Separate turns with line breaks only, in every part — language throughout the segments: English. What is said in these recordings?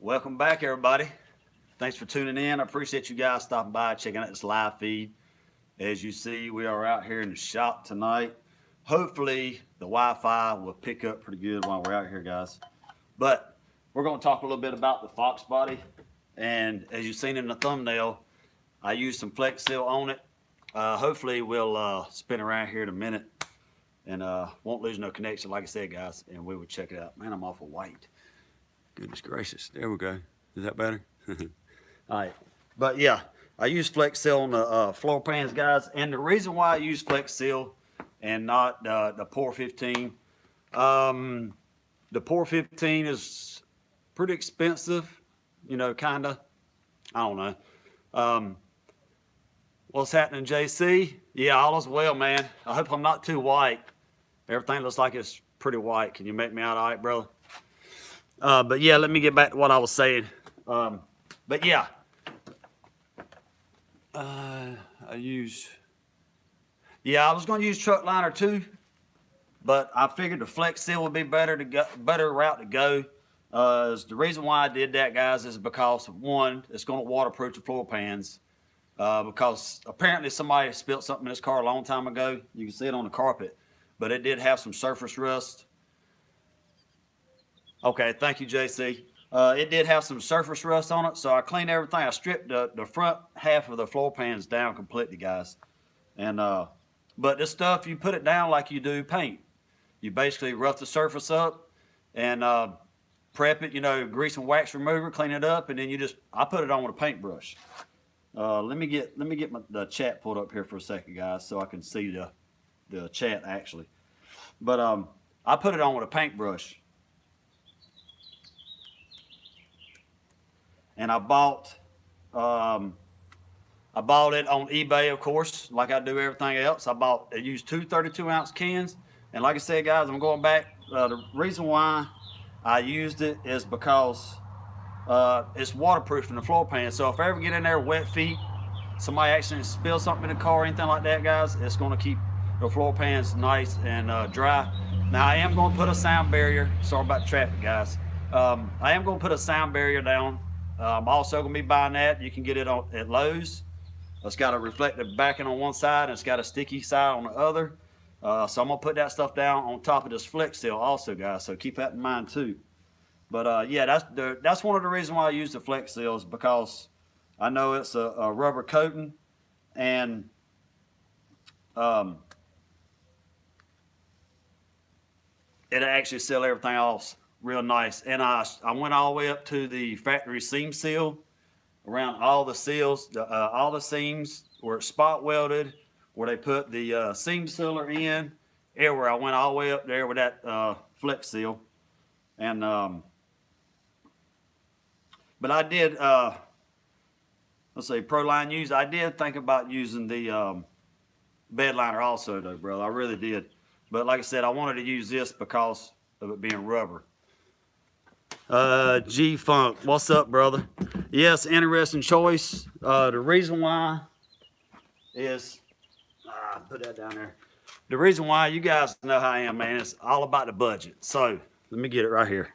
Welcome back, everybody. Thanks for tuning in. I appreciate you guys stopping by, checking out this live feed. As you see, we are out here in the shop tonight. Hopefully, the Wi-Fi will pick up pretty good while we're out here, guys. But we're going to talk a little bit about the Foxbody. And as you've seen in the thumbnail, I used some Flex Seal on it. Hopefully, we'll spin around here in a minute and won't lose no connection, like I said, guys. And we will check it out. Man, I'm awful white. Goodness gracious. There we go. Is that better? All right. But yeah, I use Flex Seal on the floor pans, guys. And the reason why I use Flex Seal and not the Pour 15, the Pour 15 is pretty expensive, you know, kind of. I don't know. What's happening, JC? Yeah, all is well, man. I hope I'm not too white. Everything looks like it's pretty white. Can you make me out all right, brother? But yeah, let me get back to what I was saying. But yeah, I was going to use truck liner too, but I figured the Flex Seal would be better route to go. The reason why I did that, guys, is because one, it's going to waterproof the floor pans. Because apparently somebody spilled something in this car a long time ago. You can see it on the carpet, but it did have some surface rust. Okay, thank you, JC. It did have some surface rust on it, so I cleaned everything. I stripped the front half of the floor pans down completely, guys. And but this stuff, you put it down like you do paint. You basically rough the surface up and prep it, you know, grease and wax remover, clean it up, and then I put it on with a paintbrush. Let me get the chat pulled up here for a second, guys, so I can see the chat actually. But I put it on with a paintbrush. And I bought it on eBay, of course, like I do everything else. I used two 32-ounce cans. And like I said, guys, I'm going back. The reason why I used it is because it's waterproof in the floor pan. So if I ever get in there wet feet, somebody accidentally spills something in the car or anything like that, guys, it's going to keep the floor pans nice and dry. Now, I am going to put a sound barrier. Sorry about the traffic, guys. I am going to put a sound barrier down. I'm also going to be buying that. You can get it at Lowe's. It's got a reflective backing on one side, and it's got a sticky side on the other. So I'm going to put that stuff down on top of this Flex Seal also, guys. So keep that in mind, too. But, yeah, that's one of the reasons why I use the Flex Seal is because I know it's a rubber coating, and it'll actually seal everything off real nice. And I went all the way up to the factory seam seal around all the seals, all the seams where it's spot welded, where they put the seam sealer in, everywhere. I went all the way up there with that Flex Seal. And but I did let's say Proline use. I did think about using the bed liner also, though, brother. I really did. But like I said, I wanted to use this because of it being rubber. G Funk, what's up, brother? Yes, interesting choice. The reason why is put that down there. The reason why, you guys know how I am, man. It's all about the budget. So let me get it right here.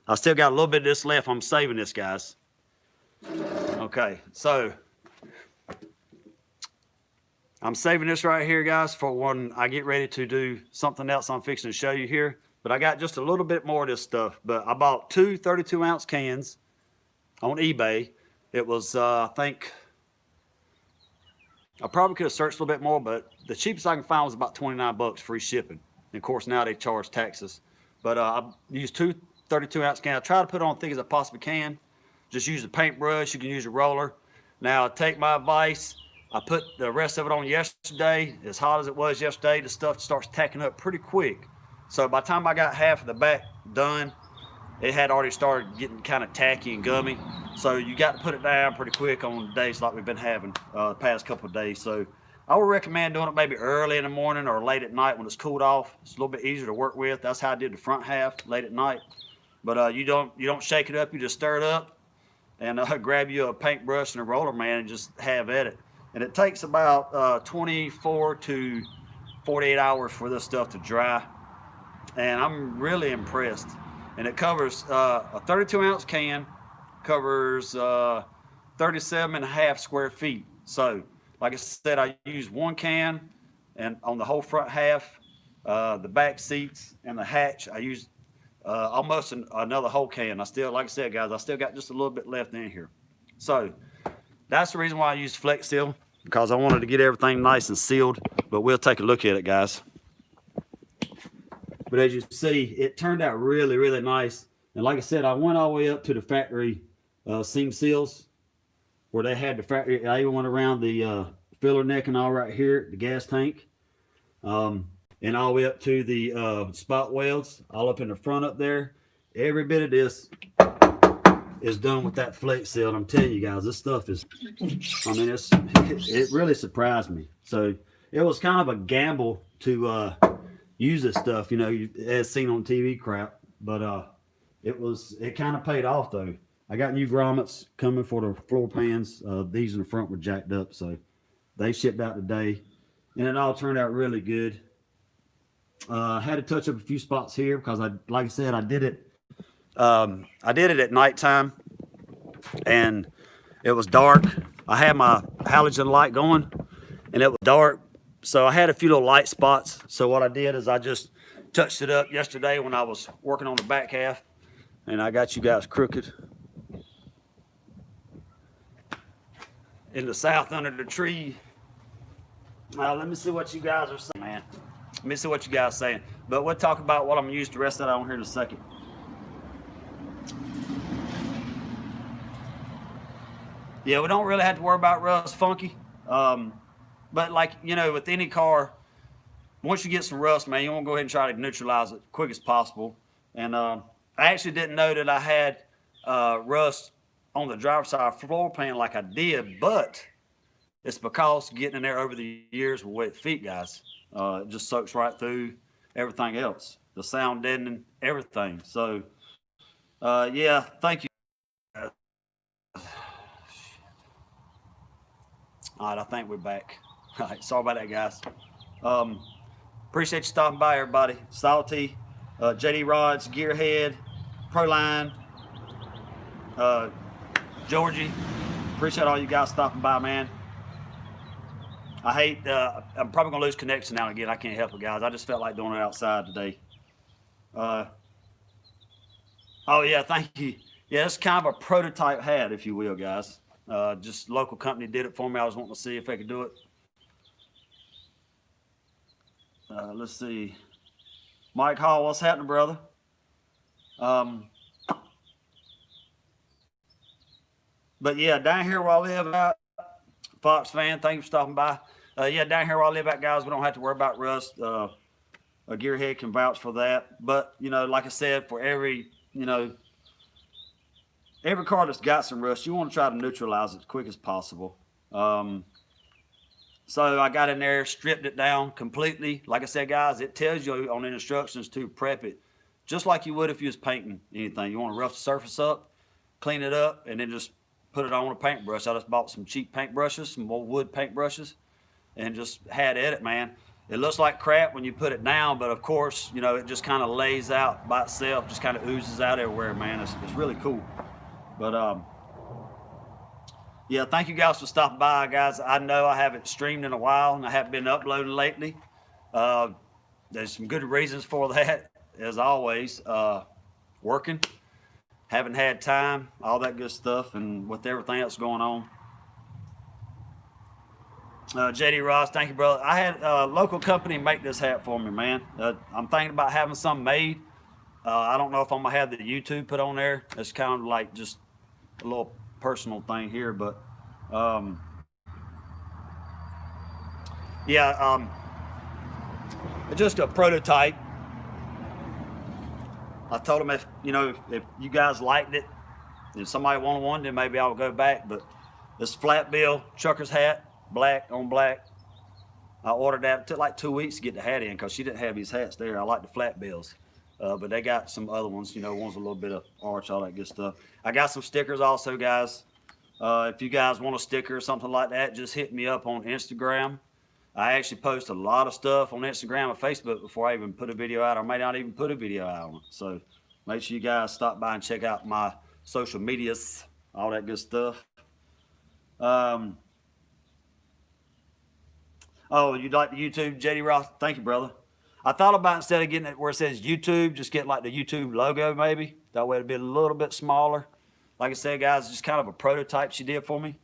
I still got a little bit of this left. I'm saving this, guys. Okay, so I'm saving this right here, guys, for when I get ready to do something else I'm fixing to show you here. But I got just a little bit more of this stuff. But I bought two 32-ounce cans on eBay. It was, I think, I probably could have searched a little bit more, but the cheapest I can find was about 29 bucks free shipping. And of course, now they charge taxes. But I used two 32-ounce cans. I try to put on as thick as I possibly can. Just use a paintbrush. You can use a roller. Now, take my advice. I put the rest of it on yesterday. As hot as it was yesterday, the stuff starts tacking up pretty quick. So by the time I got half of the back done, it had already started getting kind of tacky and gummy. So you got to put it down pretty quick on days like we've been having the past couple of days. So I would recommend doing it maybe early in the morning or late at night when it's cooled off. It's a little bit easier to work with. That's how I did the front half, late at night. But you don't shake it up. You just stir it up and grab you a paintbrush and a roller, man, and just have at it. And it takes about 24 to 48 hours for this stuff to dry. And I'm really impressed. And it covers a 32-ounce can, covers 37.5 square feet. So, like I said, I used one can, and on the whole front half, the back seats and the hatch, I used almost another whole can. I still, like I said, guys, I still got just a little bit left in here. So that's the reason why I used Flex Seal, because I wanted to get everything nice and sealed. But we'll take a look at it, guys. But as you see, it turned out really, really nice. And like I said, I went all the way up to the factory seam seals, where they had the factory. I even went around the filler neck and all right here, the gas tank, and all the way up to the spot welds, all up in the front up there. Every bit of this is done with that Flex Seal. And I'm telling you guys, this stuff is, I mean, it really surprised me. So it was kind of a gamble to use this stuff, you know, as seen on TV crap, but it kind of paid off though. I got new grommets coming for the floor pans. These in the front were jacked up, so they shipped out today, and it all turned out really good. I had to touch up a few spots here because like I said, I did it at nighttime, and it was dark. I had my halogen light going, and it was dark, so I had a few little light spots. So what I did is I just touched it up yesterday when I was working on the back half, and I got you guys crooked. In the south under the tree. Let me see what you guys are saying, man. Let me see what you guys are saying. But we'll talk about what I'm going to use the rest of that on here in a second. Yeah, we don't really have to worry about rust funky. But like, you know, with any car, once you get some rust, man, you want to go ahead and try to neutralize it quick as possible. And I actually didn't know that I had rust on the driver's side floor pan like I did, but it's because getting in there over the years with wet feet, guys, it just soaks right through everything else, the sound deadening, everything. So yeah, thank you. All right, I think we're back. All right, sorry about that, guys. Appreciate you stopping by, everybody. Salty, JD Rods, Gearhead, Proline, Georgie, appreciate all you guys stopping by, man. I hate, I'm probably going to lose connection now and again. I can't help it, guys. I just felt like doing it outside today. Oh, yeah, thank you. Yeah, it's kind of a prototype hat, if you will, guys. Just local company did it for me. I was wanting to see if they could do it. Let's see. Mike Hall, what's happening, brother? But yeah, down here where I live out, Fox fan, thank you for stopping by. Yeah, down here where I live out, guys, we don't have to worry about rust. A Gearhead can vouch for that. But, you know, like I said, for every, you know, every car that's got some rust, you want to try to neutralize it as quick as possible. So I got in there, stripped it down completely. Like I said, guys, it tells you on the instructions to prep it just like you would if you was painting anything. You want to rough the surface up, clean it up, and then just put it on a paintbrush. I just bought some cheap paintbrushes, some old wood paintbrushes, and just had at it, man. It looks like crap when you put it down, but of course, you know, it just kind of lays out by itself, just kind of oozes out everywhere, man. It's really cool. But yeah, thank you guys for stopping by, guys. I know I haven't streamed in a while, and I haven't been uploading lately. There's some good reasons for that, as always. Working. Haven't had time, all that good stuff, and with everything else going on. JD Ross, thank you, brother. I had a local company make this hat for me, man. I'm thinking about having some made. I don't know if I'm going to have the YouTube put on there. It's kind of like just a little personal thing here, but yeah, just a prototype. I told them if you guys liked it, if somebody wanted one, then maybe I'll go back. But this flat bill trucker's hat, black on black. I ordered that. It took like 2 weeks to get the hat in because she didn't have these hats there. I like the flat bills. But they got some other ones, ones with a little bit of arch, all that good stuff. I got some stickers also, guys. If you guys want a sticker or something like that, just hit me up on Instagram. I actually post a lot of stuff on Instagram and Facebook before I even put a video out, or may not even put a video out on it. So make sure you guys stop by and check out my social medias. all that good stuff. Oh, you like the YouTube, JD Ross? Thank you, brother. I thought about instead of getting it where it says YouTube, just get like the YouTube logo maybe. That way it'd be a little bit smaller. Like I said, guys, just kind of a prototype she did for me.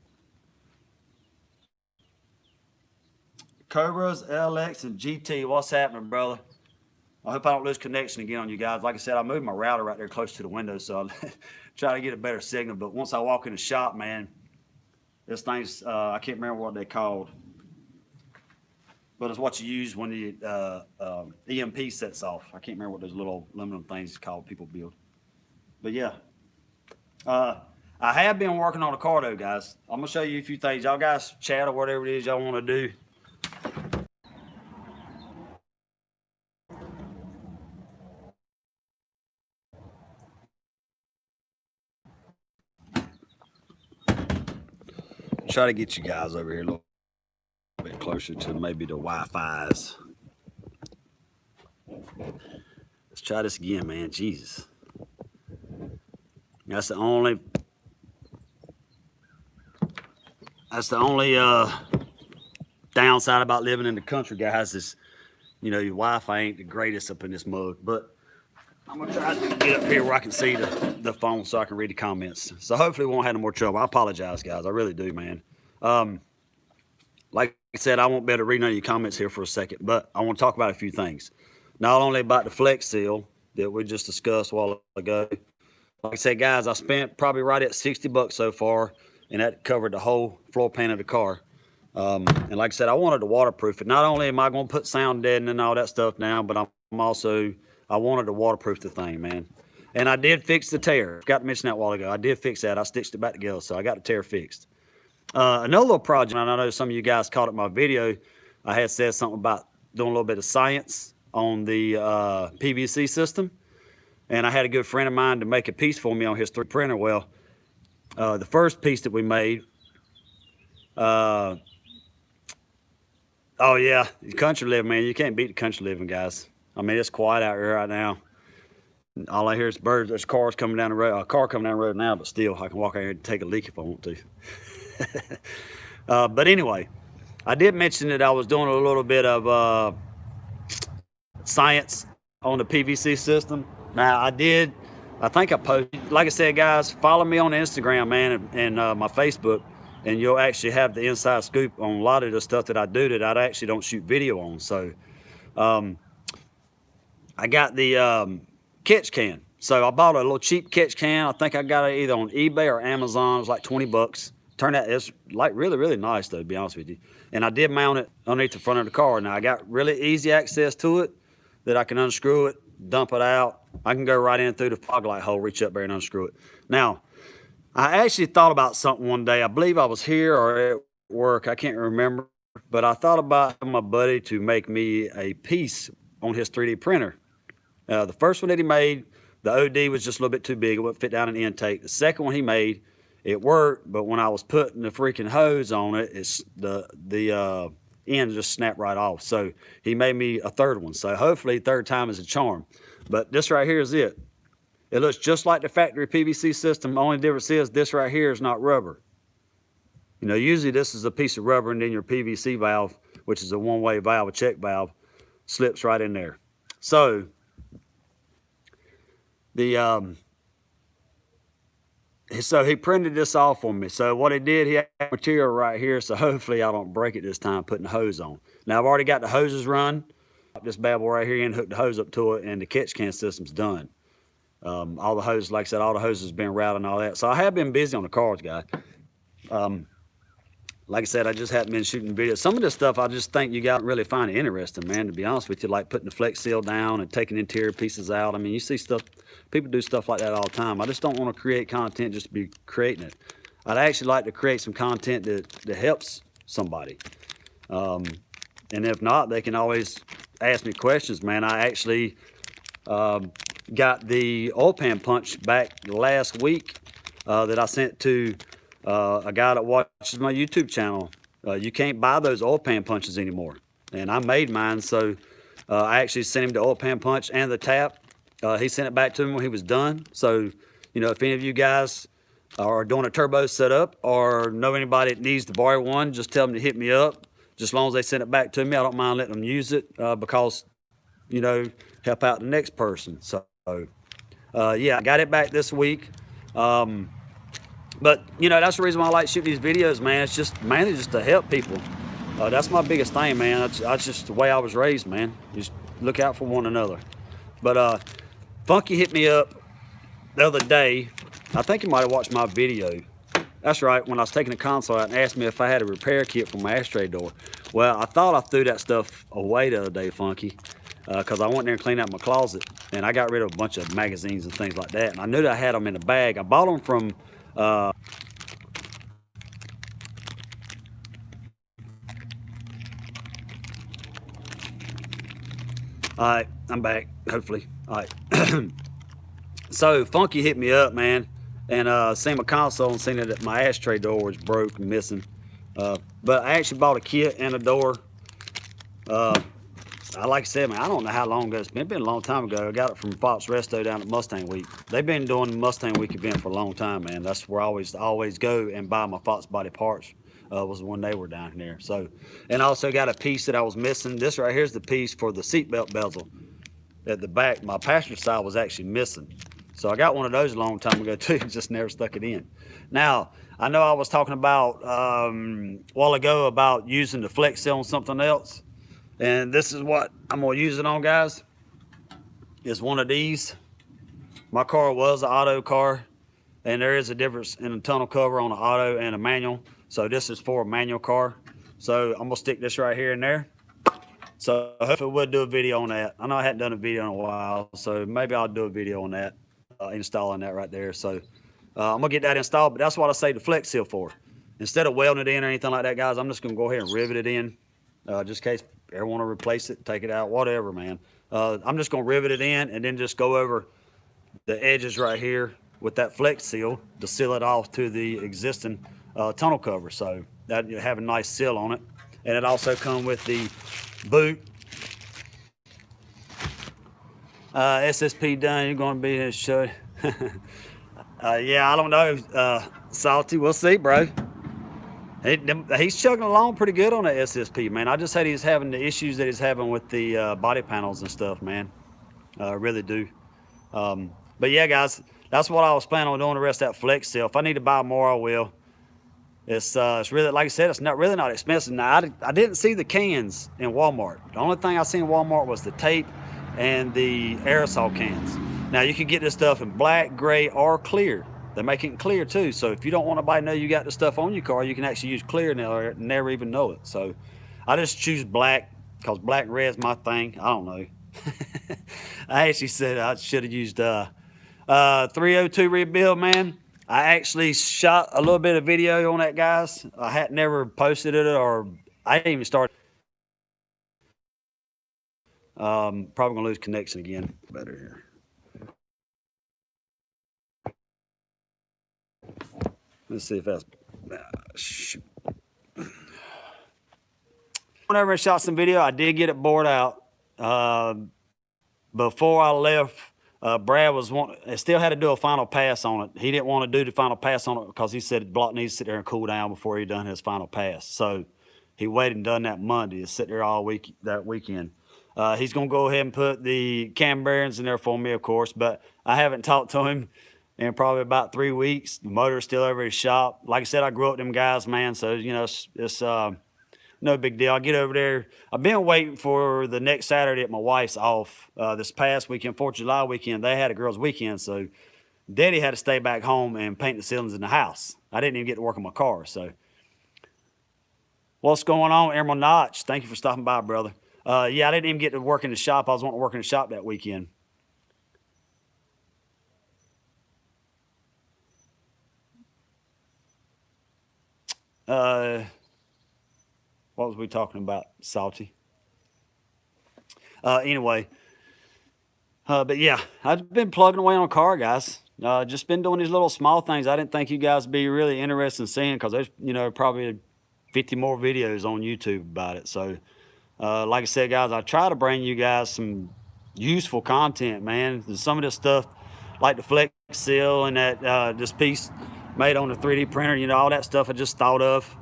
Cobras, LX, and GT. What's happening, brother? I hope I don't lose connection again on you guys. Like I said, I moved my router right there close to the window, so I'll try to get a better signal. But once I walk in the shop, man, this thing's, I can't remember what they called. But it's what you use when the EMP sets off. I can't remember what those little aluminum things called people build. But yeah. I have been working on a car though, guys. I'm going to show you a few things. Y'all guys chat or whatever it is y'all want to do. Try to get you guys over here a little bit closer to maybe the Wi-Fi's. Let's try this again, man. Jesus. That's the only downside about living in the country, guys, is, you know, your Wi-Fi ain't the greatest up in this mug. But I'm gonna try to get up here where I can see the phone so I can read the comments. So hopefully we won't have no more trouble. I apologize, guys. I really do, man. Like I said, I won't be able to read none of your comments here for a second, but I want to talk about a few things. Not only about the Flex Seal that we just discussed a while ago. Like I said, guys, I spent probably right at $60 so far, and that covered the whole floor pan of the car. And like I said, I wanted to waterproof it. Not only am I going to put sound deadening and all that stuff down, but I wanted to waterproof the thing, man. And I did fix the tear. Got to mention that a while ago. I did fix that. I stitched it back together, so I got the tear fixed. Another little project, and I know some of you guys caught it in my video. I had said something about doing a little bit of science on the PVC system. And I had a good friend of mine to make a piece for me on his 3D printer. Well, the first piece that we made, oh yeah, the country living, man. You can't beat the country living, guys. I mean, it's quiet out here right now. All I hear is birds. There's cars coming down the road. A car coming down the road now, but still, I can walk out here and take a leak if I want to. But anyway, I did mention that I was doing a little bit of science on the PVC system. Now, I think I posted, like I said, guys, follow me on Instagram, man, and my Facebook, and you'll actually have the inside scoop on a lot of the stuff that I do that I actually don't shoot video on. So, I got the catch can. So I bought a little cheap catch can. I think I got it either on eBay or Amazon. It was like 20 bucks. Turned out it's like really, really nice though, to be honest with you. And I did mount it underneath the front of the car. Now I got really easy access to it that I can unscrew it, dump it out. I can go right in through the fog light hole, reach up there and unscrew it. Now, I actually thought about something one day. I believe I was here or at work. I can't remember. But I thought about my buddy to make me a piece on his 3D printer. The first one that he made, the OD was just a little bit too big. It wouldn't fit down in the intake. The second one he made, it worked, but when I was putting the freaking hose on it, the end just snapped right off. So he made me a third one. So hopefully third time is a charm. But this right here is it. It looks just like the factory PVC system. The only difference is this right here is not rubber. You know, usually this is a piece of rubber and then your PVC valve, which is a one-way valve, a check valve, slips right in there. So so he printed this off for me. So what he did, he had material right here, so hopefully I don't break it this time putting the hose on. Now I've already got the hoses run. This bad boy right here and hook the hose up to it, and the catch can system's done. All the hoses, like I said, all the hoses have been routed and all that. So I have been busy on the cars, guys. Like I said, I just haven't been shooting videos. Some of this stuff I just think you got really find it interesting, man, to be honest with you, like putting the Flex Seal down and taking interior pieces out. I mean, you see stuff, people do stuff like that all the time. I just don't want to create content just to be creating it. I'd actually like to create some content that helps somebody. And if not, they can always ask me questions, man. I actually got the oil pan punch back last week that I sent to a guy that watches my YouTube channel. You can't buy those oil pan punches anymore. And I made mine, so I actually sent him the oil pan punch and the tap. He sent it back to me when he was done. So, you know, if any of you guys or doing a turbo setup, or know anybody that needs to borrow one, just tell them to hit me up. Just as long as they send it back to me, I don't mind letting them use it because, you know, help out the next person. So, yeah, I got it back this week. But, you know, that's the reason why I like shooting these videos, man. It's just mainly just to help people. That's my biggest thing, man. That's just the way I was raised, man. Just look out for one another. But Funky hit me up the other day. I think you might have watched my video. That's right, when I was taking the console out and asked me if I had a repair kit for my ashtray door. Well, I thought I threw that stuff away the other day, Funky, because I went there and cleaned out my closet, and I got rid of a bunch of magazines and things like that, and I knew that I had them in a bag. I bought them from all right, I'm back, hopefully. All right. So Funky hit me up, man, and seen my console and seen that my ashtray door was broke and missing. But I actually bought a kit and a door. Like I said, man, I don't know how long ago it's been a long time ago. I got it from Fox Resto down at Mustang Week. They've been doing the Mustang Week event for a long time, man. That's where I always go and buy my Foxbody parts. Was when they were down there. So, and I also got a piece that I was missing. This right here's the piece for the seatbelt bezel at the back. My passenger side was actually missing. So I got one of those a long time ago too, just never stuck it in. Now, I know I was talking about a while ago about using the flex seal on something else. And this is what I'm gonna use it on, guys. Is one of these. My car was an auto car, and there is a difference in a tonneau cover on an auto and a manual. So this is for a manual car. So I'm gonna stick this right here and there. So hopefully we'll do a video on that. I know I hadn't done a video in a while, so maybe I'll do a video on that, installing that right there. So I'm gonna get that installed, but that's what I say the flex seal for. Instead of welding it in or anything like that, guys, I'm just gonna go ahead and rivet it in, just in case ever want to replace it, take it out, whatever, man. I'm just gonna rivet it in and then just go over the edges right here with that flex seal to seal it off to the existing tonneau cover. So that you have a nice seal on it. And it also comes with the boot. SSP done, you're gonna be in the show. Yeah, I don't know, Salty, we'll see, bro. He's chugging along pretty good on the SSP, man. I just said he's having the issues that he's having with the body panels and stuff, man. I really do. But yeah, guys, that's what I was planning on doing the rest of that flex seal. If I need to buy more, I will. It's really, like I said, it's really not expensive. Now, I didn't see the cans in Walmart. The only thing I seen in Walmart was the tape and the aerosol cans. Now, you can get this stuff in black, gray, or clear. They make it clear too. So if you don't want nobody to know you got the stuff on your car, you can actually use clear and they'll never even know it. So I just choose black because black and red is my thing. I don't know. I actually said I should have used 302 rebuild, man. I actually shot a little bit of video on that, guys. I had never posted it, or I didn't even start. Probably gonna lose connection again. Better here. Let's see if that's shoot. Whenever I shot some video, I did get it bored out. Before I left, Brad still had to do a final pass on it. He didn't want to do the final pass on it because he said the block needs to sit there and cool down before he done his final pass. So he waited and done that Monday to sit there all week that weekend. He's gonna go ahead and put the cam bearings in there for me, of course, but I haven't talked to him in probably about 3 weeks. The motor's still over his shop. Like I said, I grew up with them guys, man. So, you know, it's no big deal. I'll get over there. I've been waiting for the next Saturday that my wife's off. This past weekend, 4th of July weekend, they had a girls' weekend. So Daddy had to stay back home and paint the ceilings in the house. I didn't even get to work on my car. So what's going on, Emerald Notch? Thank you for stopping by, brother. Yeah, I didn't even get to work in the shop. I was wanting to work in the shop that weekend. What was we talking about, Salty? Anyway, but yeah, I've been plugging away on a car, guys. Just been doing these little small things. I didn't think you guys would be really interested in seeing, because there's, you know, probably 50 more videos on YouTube about it. So, like I said, guys, I try to bring you guys some useful content, man. Some of this stuff, like the flex seal and that this piece made on the 3D printer. You know, all that stuff I just thought of,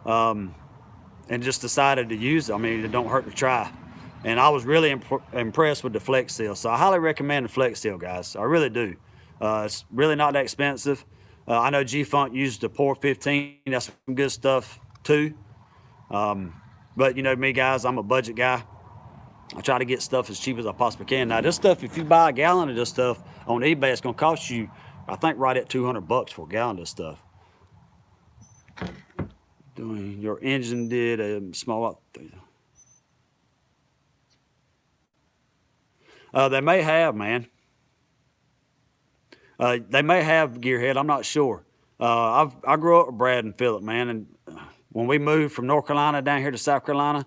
and just decided to use it. I mean, it don't hurt to try. And I was really impressed with the Flex Seal. So I highly recommend the Flex Seal, guys. I really do. It's really not that expensive. I know G-Funk used the Pour 15. That's some good stuff too. But you know me, guys, I'm a budget guy. I try to get stuff as cheap as I possibly can. Now, this stuff, if you buy a gallon of this stuff on eBay, it's going to cost you, I think, right at $200 for a gallon of this stuff. Your engine did a small. They may have, man. They may have Gearhead. I'm not sure. I grew up with Brad and Philip, man, and when we moved from North Carolina down here to South Carolina,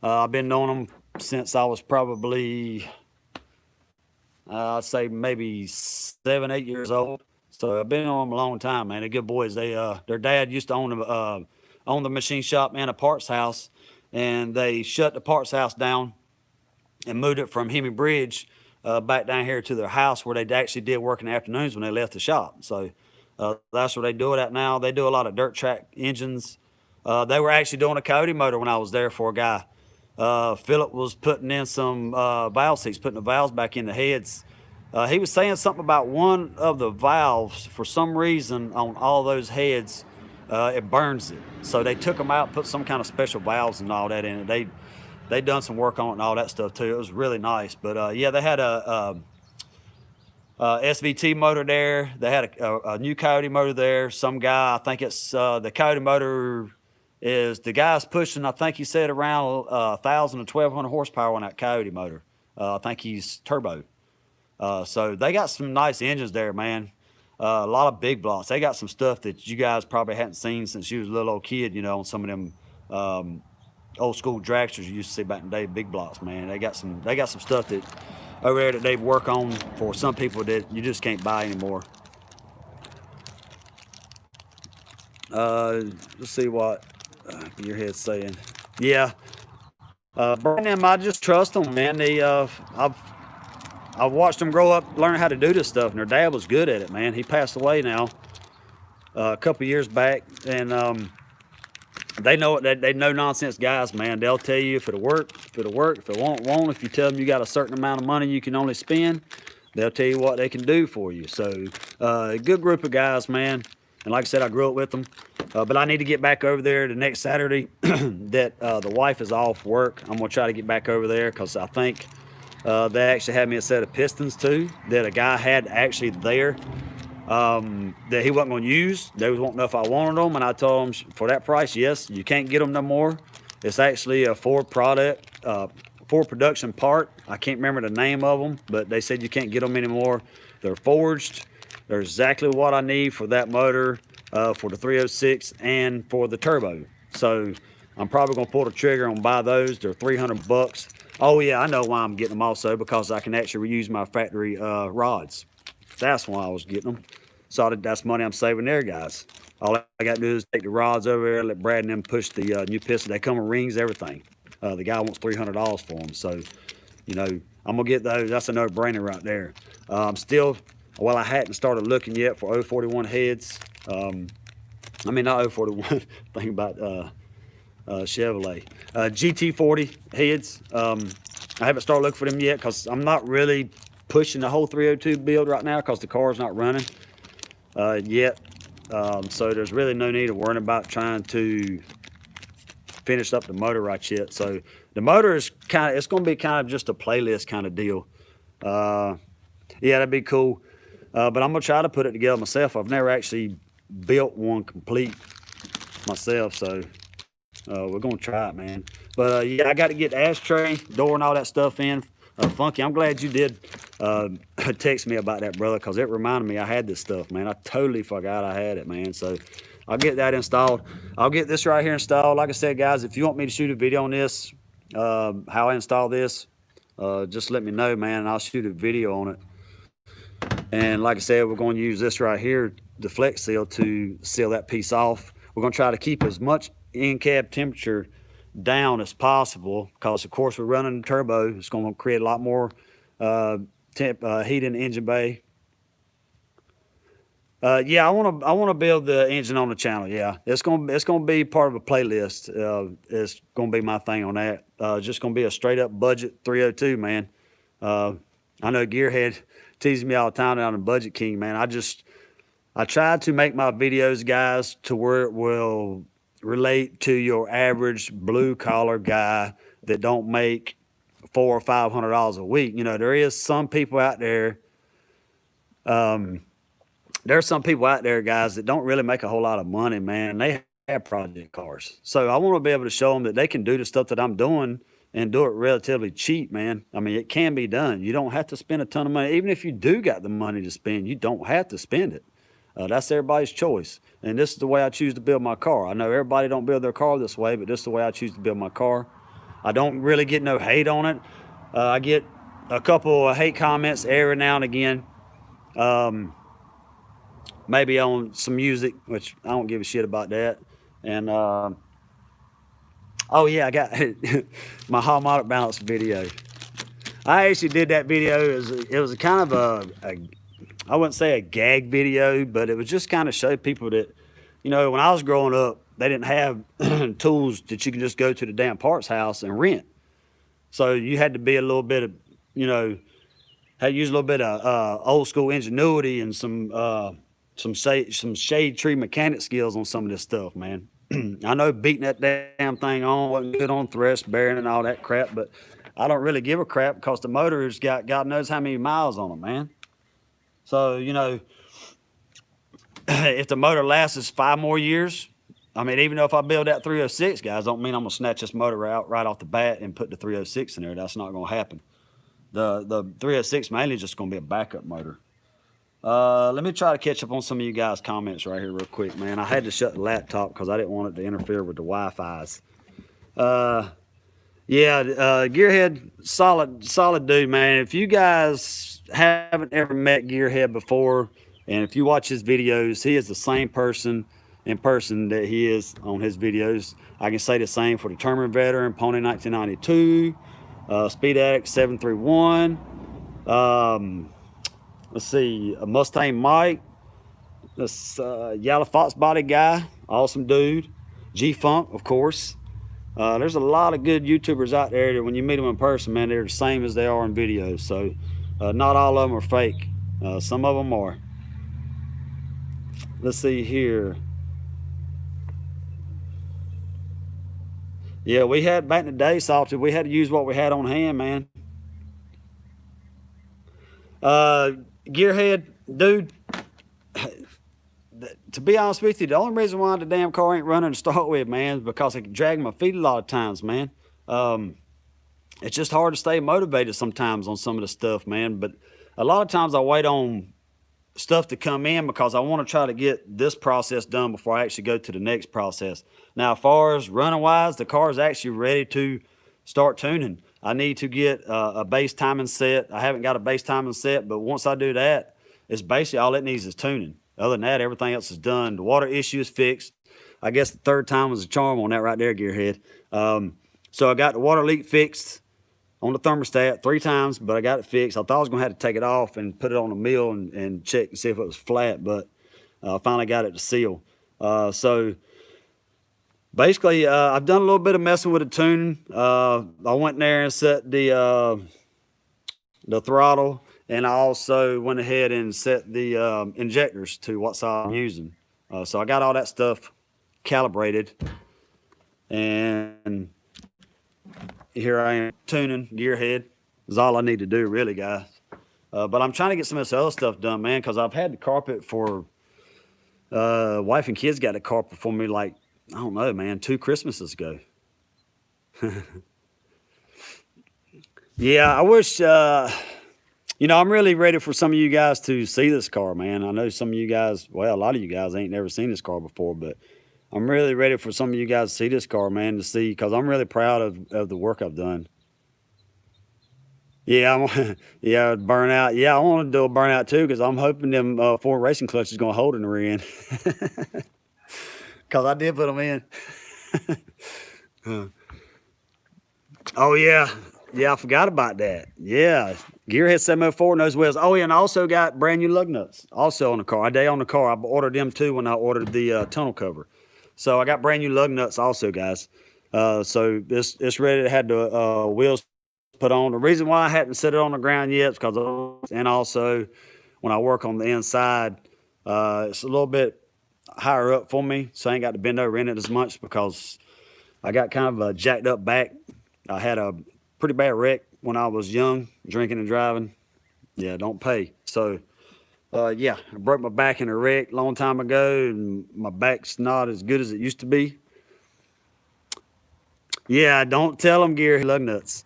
I've been knowing them since I was probably, I'd say maybe 7, 8 years old. So I've been on them a long time, man. They're good boys. Their dad used to own the machine shop and a parts house, and they shut the parts house down and moved it from Hemi Bridge back down here to their house where they actually did work in the afternoons when they left the shop. So that's where they do it at now. They do a lot of dirt track engines. They were actually doing a Coyote motor when I was there for a guy. Philip was putting in some valve seats, putting the valves back in the heads. He was saying something about one of the valves, for some reason, on all those heads, it burns it. So they took them out, put some kind of special valves and all that in it. They done some work on it and all that stuff too. It was really nice. But yeah, they had a SVT motor there. They had a new Coyote motor there. Some guy, I think it's the Coyote motor is, the guy's pushing, I think he said around 1,000 to 1,200 horsepower on that Coyote motor. I think he's turbo. So they got some nice engines there, man. A lot of big blocks. They got some stuff that you guys probably hadn't seen since you was a little old kid, you know, on some of them old school dragsters you used to see back in the day, big blocks, man. They got some stuff that over there that they work on for some people that you just can't buy anymore. Let's see what your head's saying. Yeah, Brandon, I just trust them, man. I've watched them grow up, learn how to do this stuff, and their dad was good at it, man. He passed away now a couple years back, and they know it. They no nonsense guys, man. They'll tell you if it'll work, if it won't. If you tell them you got a certain amount of money you can only spend, they'll tell you what they can do for you. So, a good group of guys, man. And like I said, I grew up with them. But I need to get back over there the next Saturday that the wife is off work. I'm going to try to get back over there because I think they actually had me a set of pistons too that a guy had actually there that he wasn't going to use. They was wanting to know if I wanted them, and I told them for that price, yes, you can't get them no more. It's actually a Ford production part. I can't remember the name of them, but they said you can't get them anymore. They're forged. They're exactly what I need for that motor, for the 306 and for the turbo. So I'm probably going to pull the trigger and buy those. They're $300. Oh yeah, I know why I'm getting them also, because I can actually reuse my factory rods. That's why I was getting them. So that's money I'm saving there, guys. All I got to do is take the rods over there, let Brad and them push the new piston. They come with rings, everything. The guy wants $300 for them. So, you know, I'm going to get those. That's a no-brainer right there. Well, I hadn't started looking yet for 041 heads. I mean, not 041, think about Chevrolet. GT40 heads. I haven't started looking for them yet because I'm not really pushing the whole 302 build right now because the car's not running yet. So there's really no need of worrying about trying to finish up the motor right yet. So the motor is it's going to be kind of just a playlist kind of deal. Yeah, that'd be cool. But I'm going to try to put it together myself. I've never actually built one complete myself, so we're going to try it, man. But yeah, I got to get the ashtray, door, and all that stuff in. Funky, I'm glad you did text me about that, brother, because it reminded me I had this stuff, man. I totally forgot I had it, man. So I'll get that installed. I'll get this right here installed. Like I said, guys, if you want me to shoot a video on this, how I install this, just let me know, man, and I'll shoot a video on it. And like I said, we're going to use this right here, the Flex Seal, to seal that piece off. We're going to try to keep as much in-cab temperature down as possible because, of course, we're running the turbo. It's going to create a lot more heat in the engine bay. Yeah, I wanna build the engine on the channel. Yeah, it's gonna be part of a playlist. It's gonna be my thing on that. Just gonna be a straight up budget 302, man. Uh, I know Gearhead teases me all the time down in Budget King, man. I try to make my videos, guys, to where it will relate to your average blue collar guy that don't make $400 or $500 a week. You know, there is some people out there. There's some people out there, guys, that don't really make a whole lot of money, man. They have project cars. So I want to be able to show them that they can do the stuff that I'm doing and do it relatively cheap, man. I mean, it can be done. You don't have to spend a ton of money. Even if you do got the money to spend, you don't have to spend it. That's everybody's choice. And this is the way I choose to build my car. I know everybody don't build their car this way, but this is the way I choose to build my car. I don't really get no hate on it. I get a couple of hate comments every now and again. Maybe on some music, which I don't give a shit about that. And oh yeah, I got my harmonic balance video. I actually did that video. It was kind of I wouldn't say a gag video, but it was just kind of show people that, you know, when I was growing up, they didn't have tools that you could just go to the damn parts house and rent. So you had to be a little bit of, you know, had to use a little bit of old school ingenuity and some shade tree mechanic skills on some of this stuff, man. I know beating that damn thing on wasn't good on thrust bearing and all that crap, but I don't really give a crap because the motor's got God knows how many miles on it, man. So, you know, if the motor lasts us 5 more years, I mean, even though if I build that 306, guys, don't mean I'm gonna snatch this motor out right off the bat and put the 306 in there. That's not gonna happen. The 306 mainly just gonna be a backup motor. Let me try to catch up on some of you guys' comments right here real quick, man. I had to shut the laptop because I didn't want it to interfere with the Wi-Fi's. Yeah, Gearhead, solid dude, man. If you guys haven't ever met Gearhead before, and if you watch his videos, he is the same person in person that he is on his videos. I can say the same for the Tournament Veteran, Pony 1992, Speed Addict 731. Let's see, a Mustang Mike, this Yellow Foxbody guy, awesome dude. G-Funk, of course. There's a lot of good YouTubers out there that when you meet them in person, man, they're the same as they are in videos. So not all of them are fake. Some of them are. Let's see here. Yeah, we had back in the day, Salty, we had to use what we had on hand, man. Gearhead, dude, to be honest with you, the only reason why the damn car ain't running to start with, man, is because I can drag my feet a lot of times, man. It's just hard to stay motivated sometimes on some of the stuff, man. But a lot of times I wait on stuff to come in because I want to try to get this process done before I actually go to the next process. Now, as far as running wise, the car is actually ready to start tuning. I need to get a base timing set. I haven't got a base timing set, but once I do that, it's basically all it needs is tuning. Other than that, everything else is done. The water issue is fixed. I guess the third time was a charm on that right there, Gearhead. So I got the water leak fixed on the thermostat 3 times, but I got it fixed. I thought I was going to have to take it off and put it on the mill and check and see if it was flat, but I finally got it to seal. So basically, I've done a little bit of messing with the tuning. I went in there and set the throttle, and I also went ahead and set the injectors to what size I'm using. So I got all that stuff calibrated, and here I am tuning Gearhead. Is all I need to do, really, guys. But I'm trying to get some of this other stuff done, man, because I've had the carpet for wife and kids got the carpet for me like, I don't know, man, 2 Christmases ago. Yeah, I wish, you know, I'm really ready for some of you guys to see this car, man. I know some of you guys, well, a lot of you guys ain't never seen this car before, but I'm really ready for some of you guys to see this car, man, to see, because I'm really proud of the work I've done. Yeah, yeah, burnout. Yeah, I want to do a burnout too, because I'm hoping them Ford racing clutches going to hold in the rear end. Because I did put them in. Oh, yeah. Yeah, I forgot about that. Yeah, Gearhead 704 knows wheels. Oh, yeah, and I also got brand new lug nuts also on the car. They on the car. I ordered them too when I ordered the tunnel cover. So I got brand new lug nuts also, guys. So it's ready to have the wheels put on. The reason why I hadn't set it on the ground yet is because, and also when I work on the inside, it's a little bit higher up for me, so I ain't got to bend over in it as much because I got kind of a jacked up back. I had a pretty bad wreck when I was young, drinking and driving. Yeah, don't pay. So, yeah, I broke my back in a wreck a long time ago, and my back's not as good as it used to be. Yeah, don't tell them, Gear lug nuts.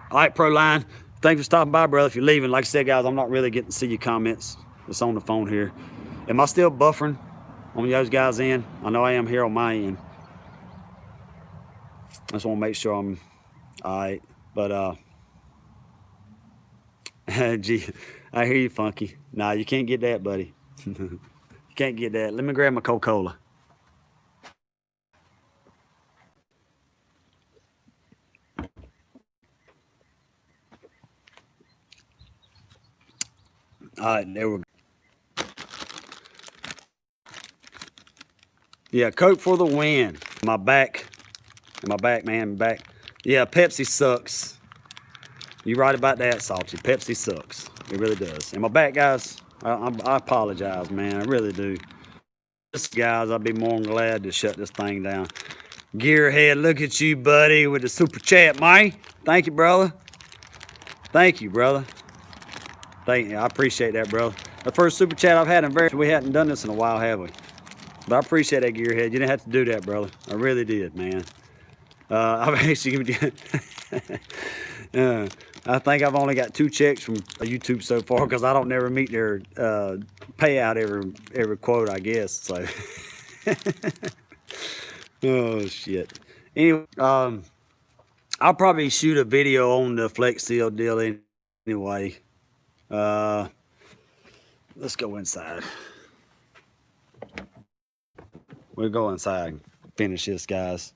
All right, Proline, thanks for stopping by, brother. If you're leaving, like I said, guys, I'm not really getting to see your comments. It's on the phone here. Am I still buffering on those guys' end? I know I am here on my end. I just want to make sure I'm all right. But, gee, I hear you, Funky. Nah, you can't get that, buddy. You can't get that. Let me grab my Coca-Cola. All right, there we go. Yeah, Coke for the win. My back, man, back. Yeah, Pepsi sucks. You're right about that, Salty. Pepsi sucks. It really does. And my back, guys, I apologize, man. I really do. Just, guys, I'd be more than glad to shut this thing down. Gearhead, look at you, buddy, with the super chat, man. Thank you, brother. Thank you, brother. Thank you. I appreciate that, brother. The first super chat I've had in we hadn't done this in a while, have we? But I appreciate that, Gearhead. You didn't have to do that, brother. I really did, man. I've actually given you. I think I've only got 2 checks from YouTube so far because I don't never meet their payout every quote, I guess. So, oh shit. Anyway, I'll probably shoot a video on the Flex Seal deal anyway. Let's go inside. We'll go inside and finish this, guys.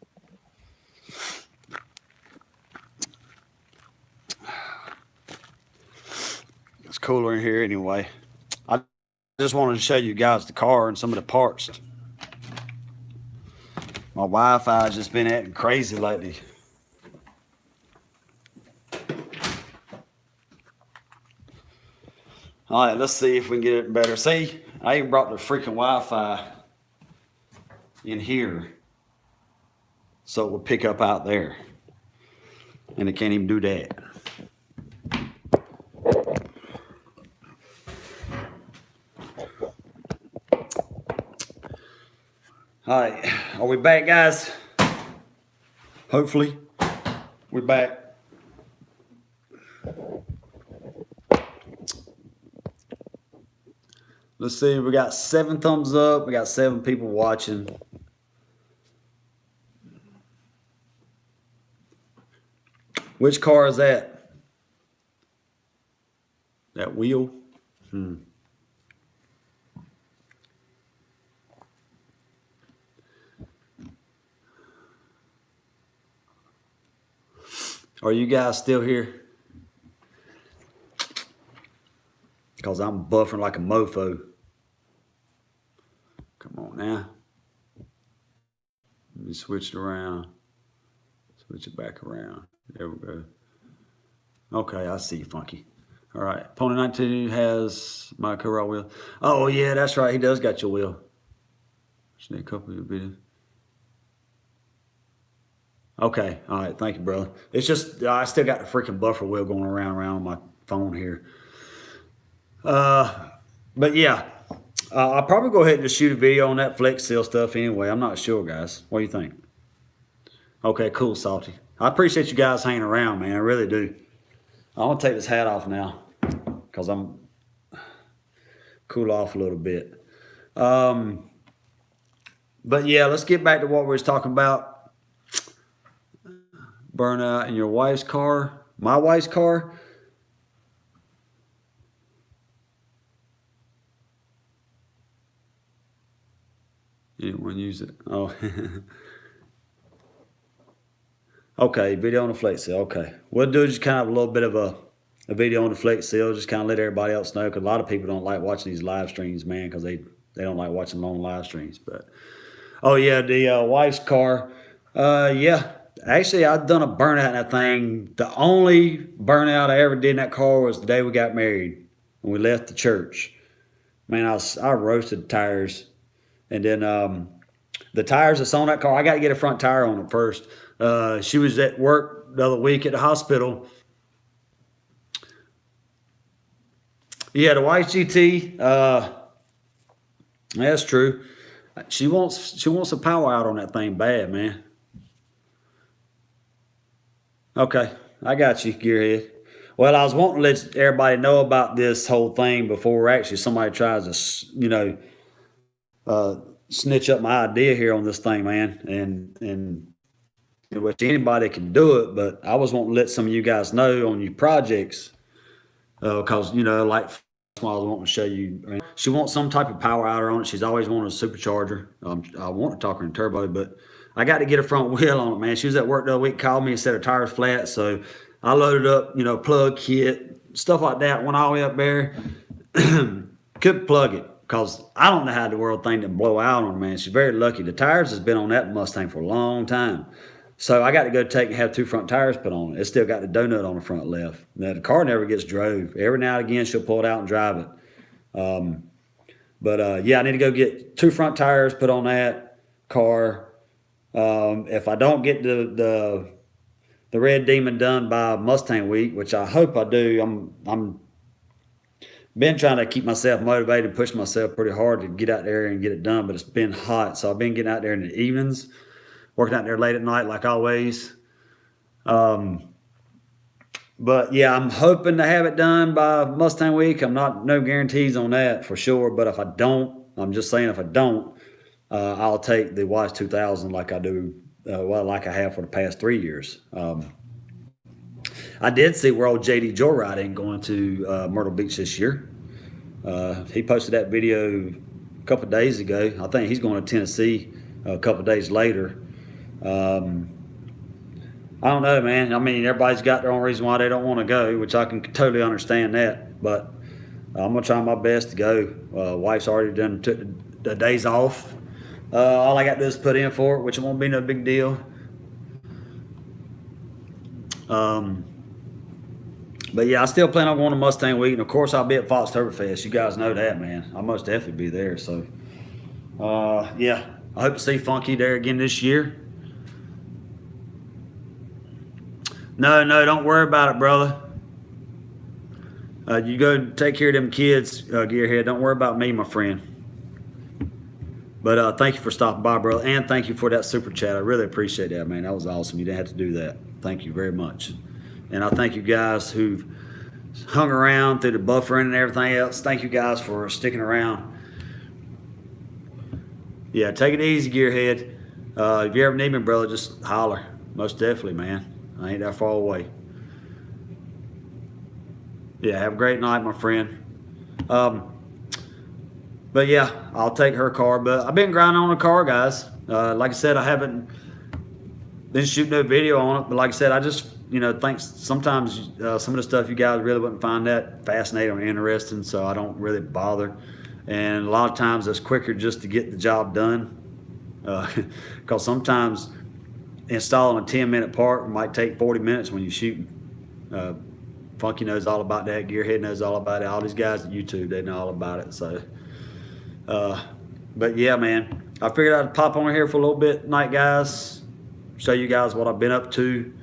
It's cooler in here anyway. I just wanted to show you guys the car and some of the parts. My Wi-Fi has just been acting crazy lately. All right, let's see if we can get it better. See, I even brought the freaking Wi-Fi in here so it will pick up out there. And it can't even do that. All right, are we back, guys? Hopefully, we're back. Let's see, we got 7 thumbs up. We got 7 people watching. Which car is that? That wheel? Are you guys still here? Because I'm buffering like a mofo. Come on now. Let me switch it around. Switch it back around. There we go. Okay, I see you, Funky. All right. Pony 92 has my co-ride wheel. Oh, yeah, that's right. He does got your wheel. Just need a couple of your videos. Okay. All right. Thank you, brother. It's just, I still got the freaking buffer wheel going around on my phone here. But yeah, I'll probably go ahead and just shoot a video on that Flex Seal stuff anyway. I'm not sure, guys. What do you think? Okay, cool, Salty. I appreciate you guys hanging around, man. I really do. I want to take this hat off now because I'm cool off a little bit. But yeah, let's get back to what we was talking about. Burnout in your wife's car. My wife's car. Anyone use it? Oh. Okay, video on the Flex Seal. Okay. We'll do just kind of a little bit of a a video on the Flex Seal, just kind of let everybody else know, because a lot of people don't like watching these live streams, man, because they don't like watching long live streams. But oh yeah, the wife's car. Yeah, actually, I've done a burnout in that thing. The only burnout I ever did in that car was the day we got married when we left the church. Man, I roasted the tires, and then the tires that's on that car, I got to get a front tire on it first. She was at work the other week at the hospital. Yeah, the wife's GT. That's true. She wants a power out on that thing bad, man. Okay, I got you, Gearhead. Well, I was wanting to let everybody know about this whole thing before actually somebody tries to, snitch up my idea here on this thing, man. And which anybody can do it, but I was wanting to let some of you guys know on your projects, because like that's why I was wanting to show you. I mean, she wants some type of power outer on it. She's always wanted a supercharger. I want to talk her in turbo, but I got to get a front wheel on it, man. She was at work the other week, called me and said her tire's flat, so I loaded up, plug kit, stuff like that. Went all the way up there, couldn't plug it because I don't know how the world thing didn't blow out on her, man. She's very lucky. The tires has been on that Mustang for a long time. So I got to go take and have two front tires put on it. It's still got the donut on the front left. Now, the car never gets drove. Every now and again, she'll pull it out and drive it. Yeah, I need to go get two front tires put on that car. If I don't get the Red Demon done by Mustang Week, which I hope I do, I'm been trying to keep myself motivated, push myself pretty hard to get out there and get it done, but it's been hot. So I've been getting out there in the evenings, working out there late at night like always. But yeah, I'm hoping to have it done by Mustang Week. No guarantees on that for sure. But if I don't, I'm just saying if I don't, I'll take the Watch 2000 like I do, like I have for the past 3 years. I did see where old JD Joyride going to Myrtle Beach this year. He posted that video a couple of days ago. I think he's going to Tennessee a couple of days later. I don't know, man. I mean, everybody's got their own reason why they don't want to go, which I can totally understand that. But I'm going to try my best to go. Wife's already took the days off. All I got to do is put in for it, which won't be no big deal. But yeah, I still plan on going to Mustang Week, and of course I'll be at Foxtoberfest. You guys know that, man. I'll most definitely be there. So, yeah, I hope to see Funky there again this year. No, don't worry about it, brother. You go take care of them kids, Gearhead. Don't worry about me, my friend. But thank you for stopping by, brother, and thank you for that super chat. I really appreciate that, man. That was awesome. You didn't have to do that. Thank you very much. And I thank you guys who've hung around through the buffering and everything else. Thank you guys for sticking around. Yeah, take it easy, Gearhead. If you ever need me, brother, just holler. Most definitely, man. I ain't that far away. Yeah, have a great night, my friend. But yeah, I'll take her car. But I've been grinding on the car, guys. Like I said, I haven't been shooting no video on it. But like I said, I just, think sometimes some of the stuff you guys really wouldn't find that fascinating or interesting. So I don't really bother. And a lot of times it's quicker just to get the job done. Because sometimes installing a 10-minute part might take 40 minutes when you're shooting. Funky knows all about that. Gearhead knows all about it. All these guys at YouTube, they know all about it. So, but yeah, man, I figured I'd pop on here for a little bit tonight, guys. Show you guys what I've been up to.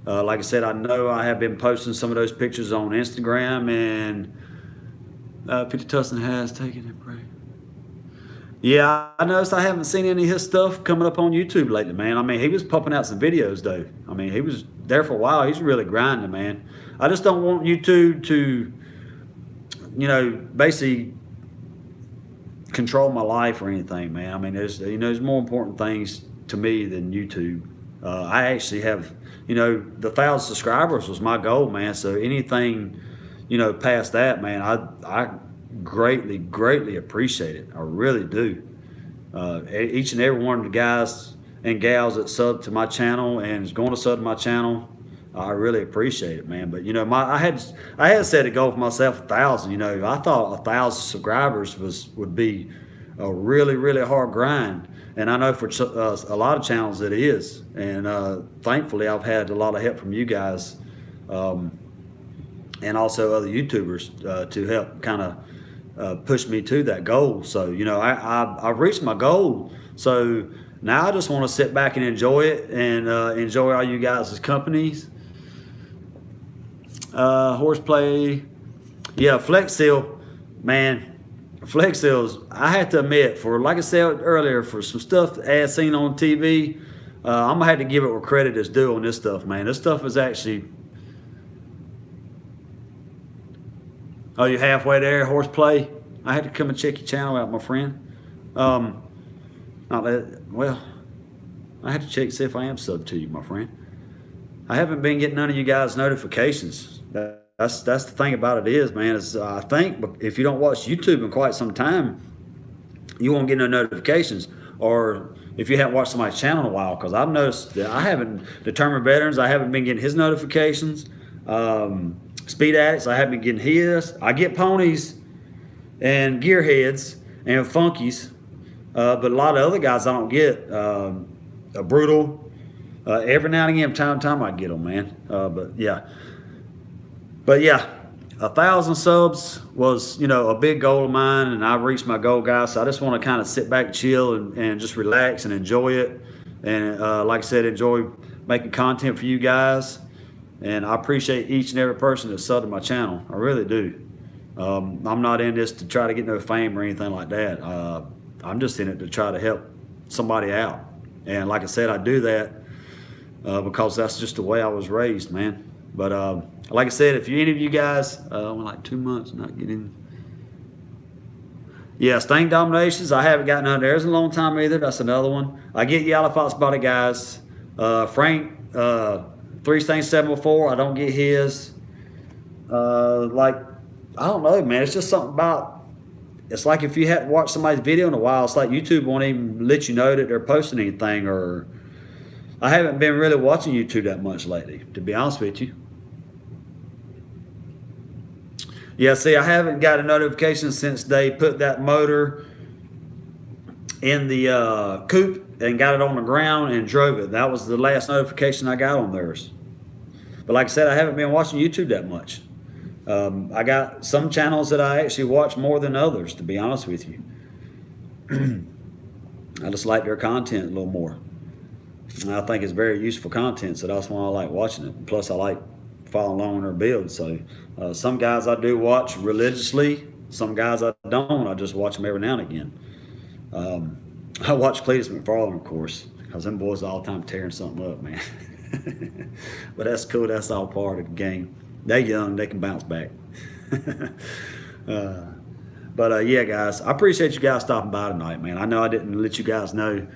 Like I said, I know I have been posting some of those pictures on Instagram, and 50 Tustin has taken a break. Yeah, I noticed I haven't seen any of his stuff coming up on YouTube lately, man. I mean, he was pumping out some videos, though. I mean, he was there for a while. He's really grinding, man. I just don't want YouTube to, basically control my life or anything, man. I mean, there's more important things to me than YouTube. I actually have, the 1,000 subscribers was my goal, man. So anything, past that, man, I greatly appreciate it. I really do. Each and every one of the guys and gals that sub to my channel and is going to sub to my channel, I really appreciate it, man. But you know, I had set a goal for myself 1,000. You know, I thought 1,000 subscribers would be a really hard grind, and I know for a lot of channels it is. And thankfully, I've had a lot of help from you guys, and also other YouTubers to help kind of push me to that goal. So you know, I've reached my goal. So now I just want to sit back and enjoy it, and enjoy all you guys' companies. Horseplay, yeah, Flex Seal, man. Flex Seals, I have to admit, for like I said earlier, for some stuff as seen on TV, I'm gonna have to give it where credit is due on this stuff, man. This stuff is actually. Oh, you're halfway there, Horseplay. I had to come and check your channel out, my friend. Well, I had to check see if I am subbed to you, my friend. I haven't been getting none of you guys' notifications. That's the thing about it is, man. Is I think if you don't watch YouTube in quite some time, you won't get no notifications. Or if you haven't watched somebody's channel in a while, because I've noticed that I haven't determined veterans. I haven't been getting his notifications. Speed Addicts, I haven't been getting his. I get ponies and gearheads and funkies, but a lot of other guys I don't get. A brutal. Every now and again, time to time, I get them, man. But yeah, 1,000 subs was, you know, a big goal of mine, and I've reached my goal, guys. So I just want to kind of sit back, chill, and just relax and enjoy it. And like I said, enjoy making content for you guys. And I appreciate each and every person that subbed to my channel. I really do. I'm not in this to try to get no fame or anything like that. I'm just in it to try to help somebody out. And like I said, I do that because that's just the way I was raised, man. But like I said, if any of you guys, like 2 months not getting, yeah, Sting Dominations, I haven't gotten under theirs in a long time either. That's another one. I get Yellow Foxbody guys. Frank 3 Sting 704, I don't get his. Like, I don't know, man. It's just something about, it's like if you hadn't watched somebody's video in a while, it's like YouTube won't even let you know that they're posting anything. Or I haven't been really watching YouTube that much lately, to be honest with you. Yeah, see, I haven't got a notification since they put that motor in the coupe and got it on the ground and drove it. That was the last notification I got on theirs. But like I said, I haven't been watching YouTube that much. I got some channels that I actually watch more than others, to be honest with you. I just like their content a little more. And I think it's very useful content, so that's why I like watching it. Plus, I like following along on their build. So some guys I do watch religiously. Some guys I don't. I just watch them every now and again. I watch Cletus McFarland, of course, because them boys all the time tearing something up, man. But that's cool. That's all part of the game. They're young. They can bounce back. But yeah, guys, I appreciate you guys stopping by tonight, man. I know I didn't let you guys know.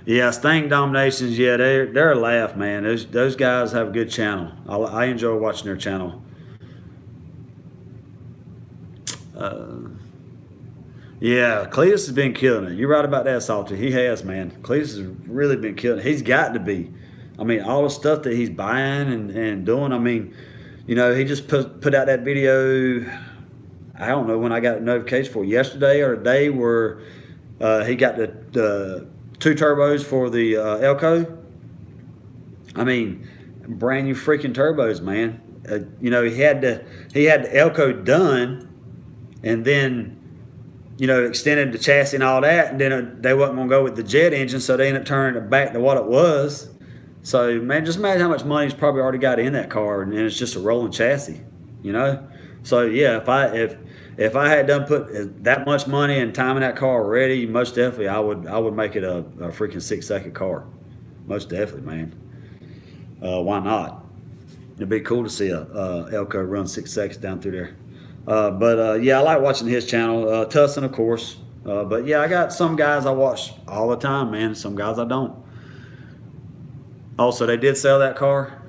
Yeah, Sting Dominations, yeah, they're a laugh, man. Those guys have a good channel. I enjoy watching their channel. Yeah, Cletus has been killing it. You're right about that, Salty. He has, man. Cletus has really been killing it. He's got to be. I mean, all the stuff that he's buying and doing. I mean, you know, he just put out that video. I don't know when I got a notification for yesterday or today where he got the 2 turbos for the Elko. I mean, brand new freaking turbos, man. You know, he had the Elko done, and then, you know, extended the chassis and all that, and then they wasn't gonna go with the jet engine, so they ended up turning it back to what it was. So, man, just imagine how much money he's probably already got in that car, and it's just a rolling chassis, you know. So yeah, if I had done put that much money and time in that car already, most definitely I would make it a freaking 6-second car, most definitely, man. Why not? It'd be cool to see a Elko run 6 seconds down through there. But yeah, I like watching his channel. Tussin, of course. But yeah, I got some guys I watch all the time, man. Some guys I don't. Also, they did sell that car.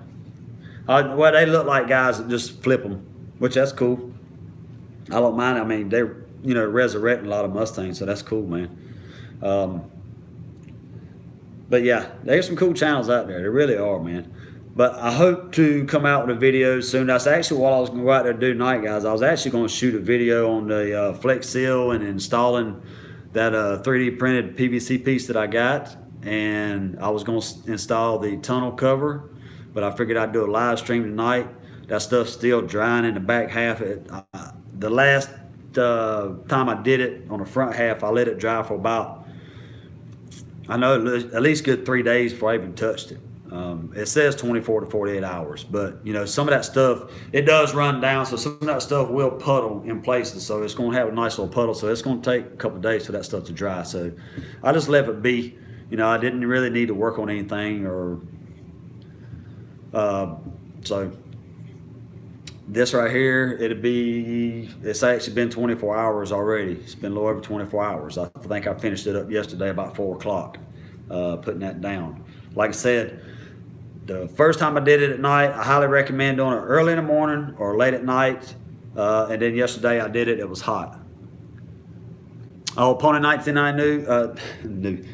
Well, they look like guys that just flip them, which that's cool. I don't mind. I mean, they're, you know, resurrecting a lot of Mustangs, so that's cool, man. But yeah, there's some cool channels out there. There really are, man. But I hope to come out with a video soon. That's actually what I was going to go out there and do tonight, guys. I was actually going to shoot a video on the Flex Seal and installing that 3D printed PVC piece that I got. And I was going to install the tunnel cover, but I figured I'd do a live stream tonight. That stuff's still drying in the back half. The last time I did it on the front half, I let it dry for about, I know, at least good 3 days before I even touched it. It says 24 to 48 hours, but you know, some of that stuff, it does run down, so some of that stuff will puddle in places, so it's going to have a nice little puddle, so it's going to take a couple of days for that stuff to dry. So I just left it be. You know, I didn't really need to work on anything, or so this right here, it's actually been 24 hours already. It's been a little over 24 hours. I think I finished it up yesterday about 4 o'clock, putting that down. Like I said, the first time I did it at night, I highly recommend doing it early in the morning or late at night. And then yesterday I did it, it was hot. Oh, Pony 1992,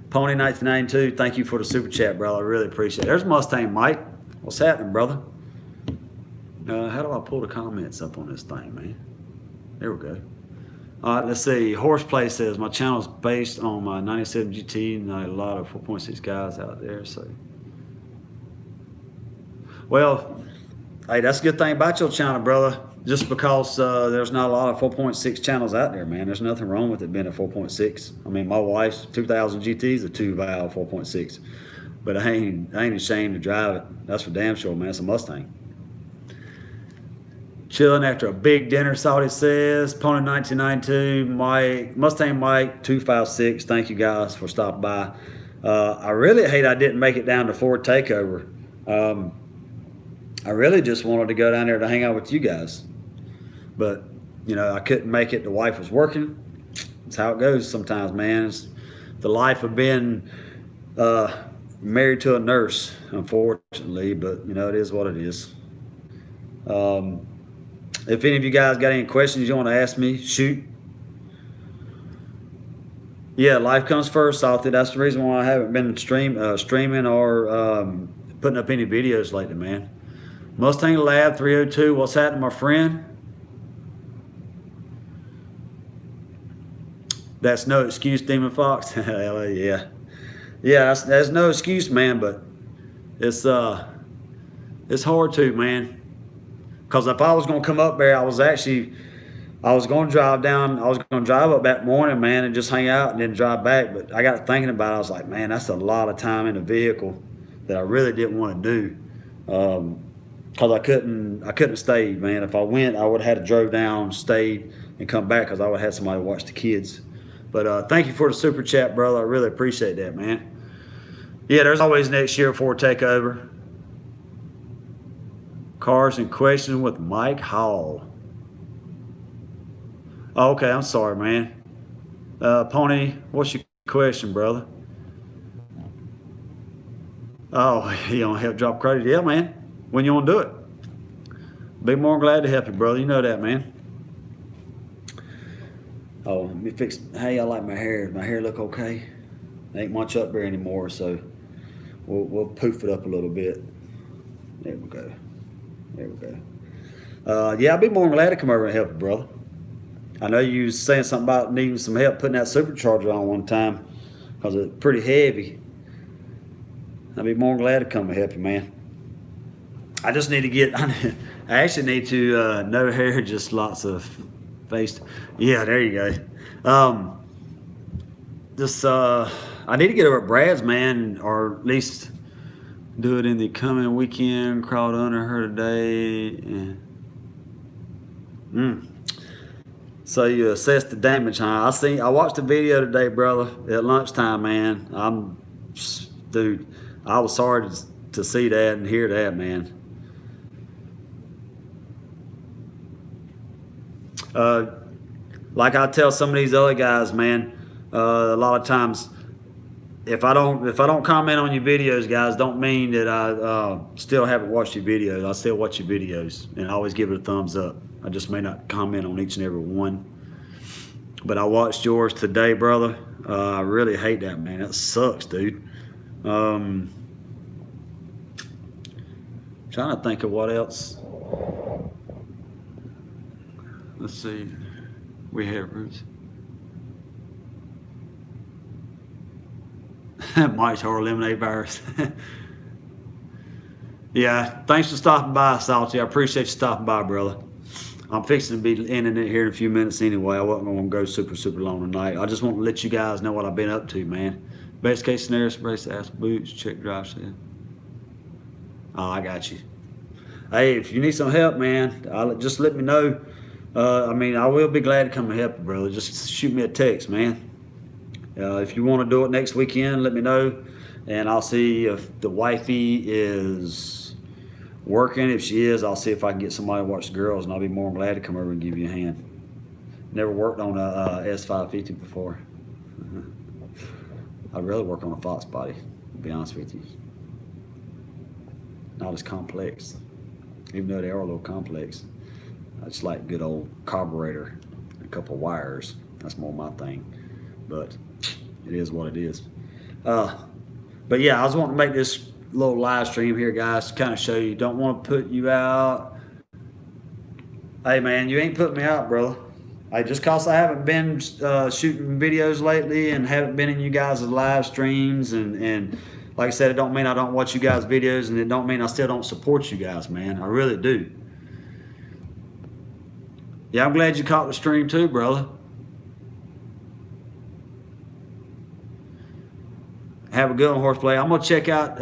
Pony 1992, thank you for the super chat, brother. I really appreciate it. There's Mustang Mike. What's happening, brother? How do I pull the comments up on this thing, man? There we go. All right, let's see. Horseplay says, my channel is based on my 97 GT, and a lot of 4.6 guys out there. So, well, hey, that's a good thing about your channel, brother. Just because there's not a lot of 4.6 channels out there, man. There's nothing wrong with it being a 4.6. I mean, my wife's 2000 GT is a 2-valve 4.6, but I ain't ashamed to drive it. That's for damn sure, man. It's a Mustang. Chilling after a big dinner, Saudi says. Pony 1992, Mustang Mike 256. Thank you guys for stopping by. I really hate I didn't make it down to Ford Takeover. I really just wanted to go down there to hang out with you guys, but you know, I couldn't make it. The wife was working. That's how it goes sometimes, man. It's the life of being married to a nurse, unfortunately, but you know, it is what it is. If any of you guys got any questions you want to ask me, shoot. Yeah, life comes first, Salty. That's the reason why I haven't been streaming or putting up any videos lately, man. Mustang Lab 302, what's happening, my friend? That's no excuse, Demonfox. Hell yeah. Yeah, that's no excuse, man, but it's hard to, man. Because if I was going to come up there, I was going to drive down, I was going to drive up that morning, man, and just hang out and then drive back. But I got thinking about it, I was like, man, that's a lot of time in the vehicle that I really didn't want to do. Because I couldn't have stayed, man. If I went, I would have had to drove down, stayed, and come back because I would have had somebody to watch the kids. But thank you for the super chat, brother. I really appreciate that, man. Yeah, there's always next year for a takeover. Cars in question with Mike Hall. Oh, okay, I'm sorry, man. Pony, what's your question, brother? Oh, you want to help drop credit? Yeah, man. When you want to do it? Be more than glad to help you, brother. You know that, man. Oh, let me fix. Hey, I like my hair. Does my hair look okay? Ain't much up there anymore, so we'll poof it up a little bit. There we go. There we go. Yeah, I'd be more than glad to come over and help you, brother. I know you was saying something about needing some help putting that supercharger on one time because it's pretty heavy. I'd be more than glad to come and help you, man. I just need to get, I actually need to, no hair, just lots of face. Yeah, there you go. I need to get over at Brad's, man, or at least do it in the coming weekend. Crawled under her today. So you assess the damage, huh? I watched the video today, brother, at lunchtime, man. Dude, I was sorry to see that and hear that, man. Like I tell some of these other guys, man, a lot of times if I don't comment on your videos, guys, don't mean that I still haven't watched your videos. I still watch your videos and I always give it a thumbs up. I just may not comment on each and every one. But I watched yours today, brother. I really hate that, man. That sucks, dude. Trying to think of what else. Let's see. We have roots. Mike's Horror Lemonade virus. Yeah, thanks for stopping by, Salty. I appreciate you stopping by, brother. I'm fixing to be ending it here in a few minutes anyway. I wasn't going to go super long tonight. I just want to let you guys know what I've been up to, man. Best case scenario, brace ass boots, check drive set. Oh, I got you. Hey, if you need some help, man, just let me know. I mean, I will be glad to come and help you, brother. Just shoot me a text, man. If you want to do it next weekend, let me know. And I'll see if the wifey is working. If she is, I'll see if I can get somebody to watch the girls, and I'll be more than glad to come over and give you a hand. Never worked on a S550 before. I'd rather work on a Foxbody, to be honest with you. Not as complex, even though they are a little complex. I just like good old carburetor, a couple of wires. That's more my thing, but it is what it is. But yeah, I was wanting to make this little live stream here, guys, to kind of show you. Don't want to put you out. Hey, man, you ain't putting me out, brother. Hey, just cause I haven't been shooting videos lately and haven't been in you guys' live streams, and like I said, it don't mean I don't watch you guys' videos, and it don't mean I still don't support you guys, man. I really do. Yeah, I'm glad you caught the stream too, brother. Have a good one, Horseplay. I'm gonna check out.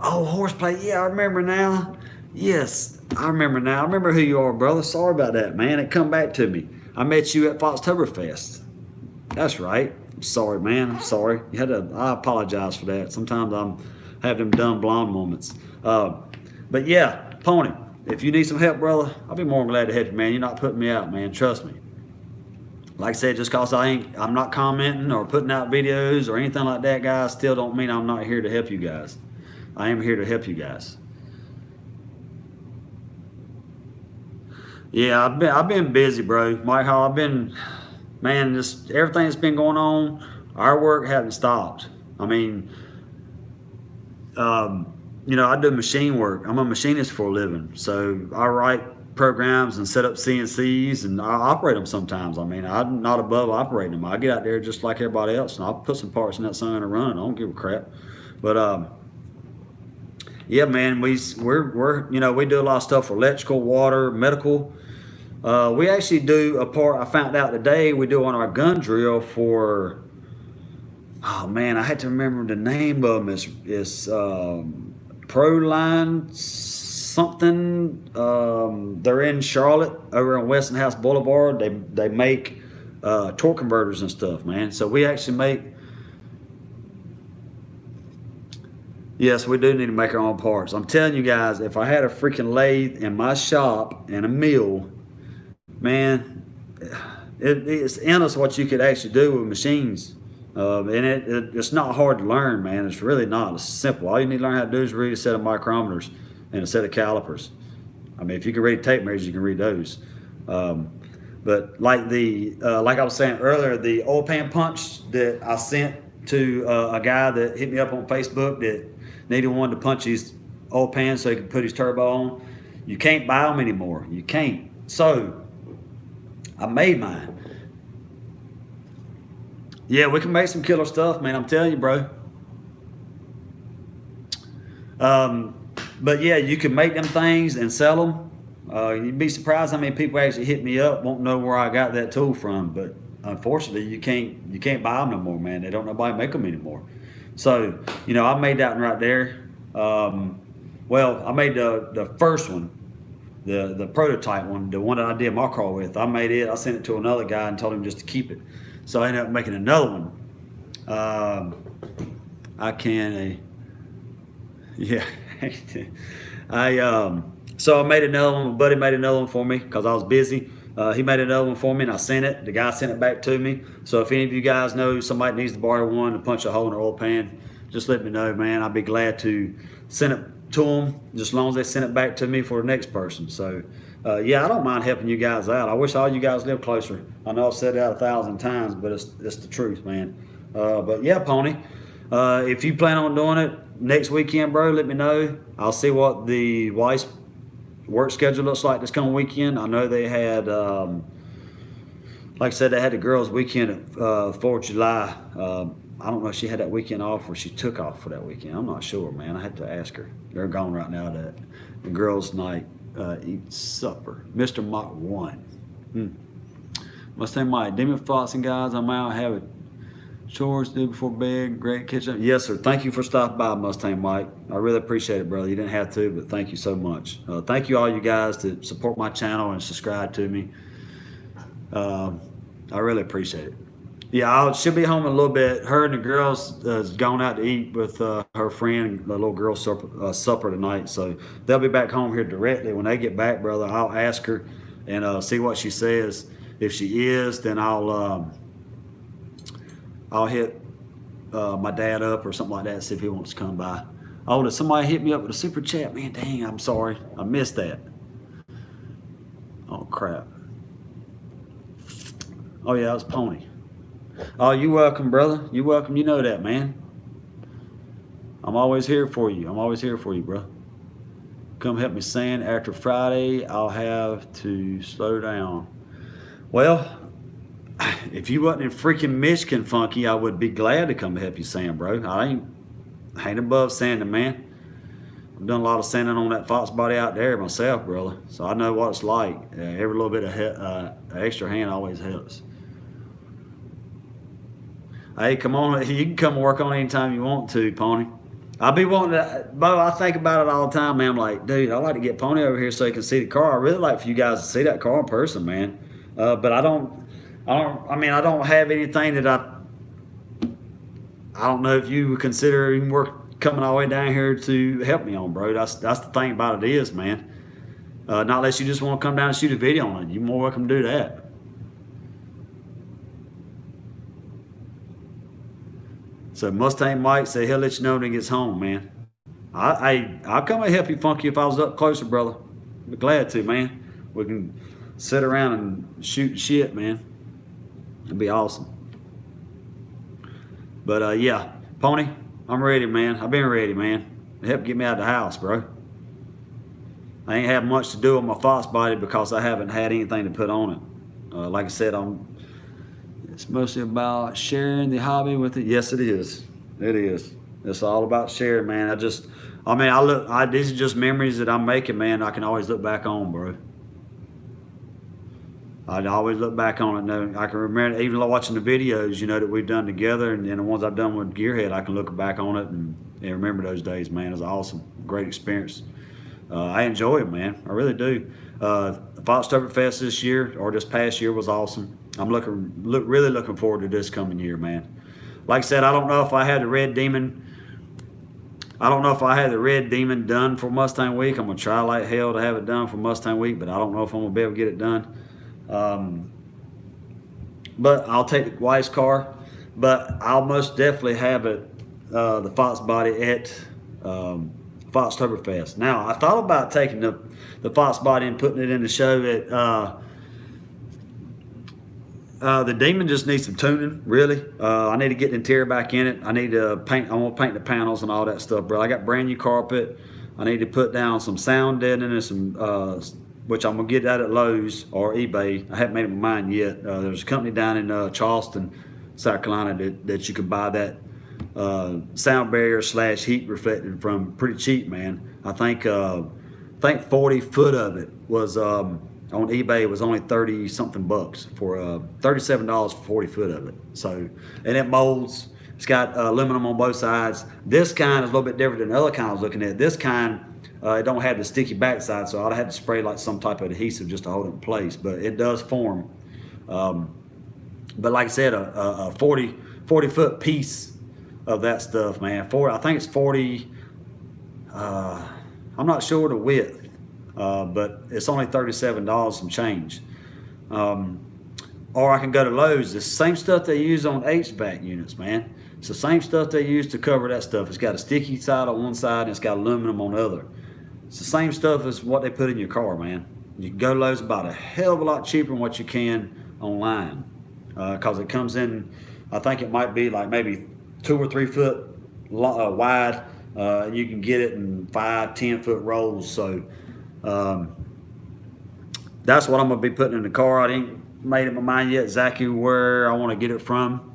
Oh, Horseplay. Yeah, I remember now. Yes, I remember now. I remember who you are, brother. Sorry about that, man. It come back to me. I met you at Foxtoberfest. That's right. I'm sorry, man. I'm sorry. I apologize for that. Sometimes I'm have them dumb blonde moments. But yeah, Pony. If you need some help, brother, I'll be more than glad to help you, man. You're not putting me out, man. Trust me. Like I said, just cause I'm not commenting or putting out videos or anything like that, guys, still don't mean I'm not here to help you guys. I am here to help you guys. Yeah, I've been busy, bro. Mike Hall, man, just everything that's been going on, our work hasn't stopped. I mean, you know, I do machine work. I'm a machinist for a living, so I write programs and set up CNCs, and I operate them sometimes. I mean, I'm not above operating them. I get out there just like everybody else, and I'll put some parts in that sun and run. I don't give a crap. But yeah, man, we're you know, we do a lot of stuff for electrical, water, medical. We actually do a part I found out today. We do on our gun drill for. Oh man, I had to remember the name of them. It's Proline something. They're in Charlotte over on Westinghouse Boulevard. They make torque converters and stuff, man. So we actually make. Yes, we do need to make our own parts. I'm telling you guys, if I had a freaking lathe in my shop and a mill, man, it's endless what you could actually do with machines. And it's not hard to learn, man. It's really not. It's simple. All you need to learn how to do is read a set of micrometers and a set of calipers. I mean, if you can read tape measures, you can read those. But like like I was saying earlier, the oil pan punch that I sent to a guy that hit me up on Facebook that needed one to punch his oil pan so he could put his turbo on. You can't buy them anymore. You can't. So I made mine. Yeah, we can make some killer stuff, man. I'm telling you, bro. But yeah, you can make them things and sell them. You'd be surprised how many people actually hit me up, won't know where I got that tool from. But unfortunately, you can't buy them no more, man. They don't nobody make them anymore. So you know, I made that one right there. Well, I made the first one, the prototype one, the one that I did my car with. I made it. I sent it to another guy and told him just to keep it. So I ended up making another one. Yeah. So I made another one. My buddy made another one for me because I was busy. He made another one for me, and I sent it. The guy sent it back to me. So if any of you guys know somebody needs to borrow one to punch a hole in their oil pan, just let me know, man. I'd be glad to send it to them, just as long as they send it back to me for the next person. So Yeah, I don't mind helping you guys out. I wish all you guys lived closer. I know I've said that 1,000 times, but it's the truth, man. But yeah, Pony, if you plan on doing it next weekend, bro, let me know. I'll see what the wife's work schedule looks like this coming weekend. I know they had, like I said, they had the girls' weekend at 4th of July. I don't know if she had that weekend off or she took off for that weekend. I'm not sure, man. I had to ask her. They're gone right now to the girls' night. Eat supper. Mr. Mach 1. Mustang Mike, Demonfox and guys, I'm out. Have it. Chores to do before bed. Great kitchen. Yes, sir. Thank you for stopping by, Mustang Mike. I really appreciate it, brother. You didn't have to, but thank you so much. Thank you all you guys to support my channel and subscribe to me. I really appreciate it. Yeah, she'll be home in a little bit. Her and the girls has gone out to eat with her friend, the little girl supper tonight. So they'll be back home here directly. When they get back, brother, I'll ask her and see what she says. If she is, then I'll hit my dad up or something like that, see if he wants to come by. Oh, did somebody hit me up with a super chat? Man, dang, I'm sorry. I missed that. Oh, crap. Oh, yeah, it was Pony. Oh, you're welcome, brother. You're welcome. You know that, man. I'm always here for you. I'm always here for you, bro. Come help me sand. After Friday, I'll have to slow down. Well, if you wasn't in freaking Michigan, Funky, I would be glad to come help you sand, bro. I ain't above sanding, man. I've done a lot of sanding on that Foxbody out there myself, brother. So I know what it's like. Every little bit of extra hand always helps. Hey, come on. You can come work on it anytime you want to, Pony. I'll be wanting to, Bo, I think about it all the time, man. I'm like, dude, I'd like to get Pony over here so he can see the car. I really like for you guys to see that car in person, man. But I don't have anything that I don't know if you would consider even work coming all the way down here to help me on, bro. That's the thing about it is, man. Not unless you just want to come down and shoot a video on it. You're more welcome to do that. So Mustang Mike said he'll let you know when he gets home, man. I'll come and help you, Funky, if I was up closer, brother. Be glad to, man. We can sit around and shoot shit, man. It'd be awesome. But yeah, Pony, I'm ready, man. I've been ready, man. Help get me out of the house, bro. I ain't have much to do with my Foxbody because I haven't had anything to put on it. Like I said, it's mostly about sharing the hobby with it. Yes, it is. It is. It's all about sharing, man. These are just memories that I'm making, man. I can always look back on, bro. I'd always look back on it. I can remember even watching the videos, you know, that we've done together, and the ones I've done with Gearhead. I can look back on it and remember those days, man. It was awesome, great experience. I enjoy it, man. I really do. The Foxtoberfest this year or this past year was awesome. I'm really looking forward to this coming year, man. Like I said, I don't know if I had the Red Demon. I don't know if I had the Red Demon done for Mustang Week. I'm gonna try like hell to have it done for Mustang Week, but I don't know if I'm gonna be able to get it done. But I'll take the wife's car. But I'll most definitely have it, the Foxbody at Foxtoberfest. Now, I thought about taking the Foxbody and putting it in the show at the Demon just needs some tuning, really. I need to get the interior back in it. I need to paint. I want to paint the panels and all that stuff, bro. I got brand new carpet. I need to put down some sound deadening and some, which I'm gonna get that at Lowe's or eBay. I haven't made up my mind yet. There's a company down in Charleston, South Carolina, that you could buy that sound barrier / heat reflecting from pretty cheap, man. I think 40 foot of it was on eBay. It was only 30 something bucks for $37 for 40 foot of it. So, and it molds. It's got aluminum on both sides. This kind is a little bit different than the other kind I was looking at. This kind, it don't have the sticky backside, so I'd have to spray like some type of adhesive just to hold it in place. But it does form. But like I said, a 40 foot piece of that stuff, man. I think it's 40. I'm not sure the width, but it's only $37 some change. Or I can go to Lowe's. It's the same stuff they use on HVAC units, man. It's the same stuff they use to cover that stuff. It's got a sticky side on one side and it's got aluminum on the other. It's the same stuff as what they put in your car, man. You can go to Lowe's about a hell of a lot cheaper than what you can online, because it comes in, I think it might be like maybe 2 or 3 foot wide. You can get it in 5, 10 foot rolls. So that's what I'm gonna be putting in the car. I ain't made up my mind yet exactly where I want to get it from.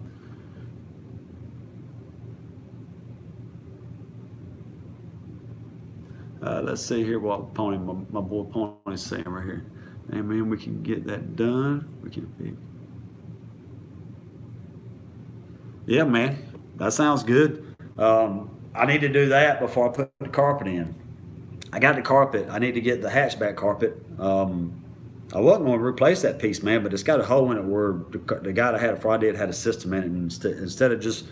Let's see here what Pony, my boy Pony's saying right here. Hey man, we can get that done. We can be. Yeah, man, that sounds good. I need to do that before I put the carpet in. I got the carpet. I need to get the hatchback carpet. I wasn't going to replace that piece, man, but it's got a hole in it where the guy that had it Friday had a system in it, and instead of just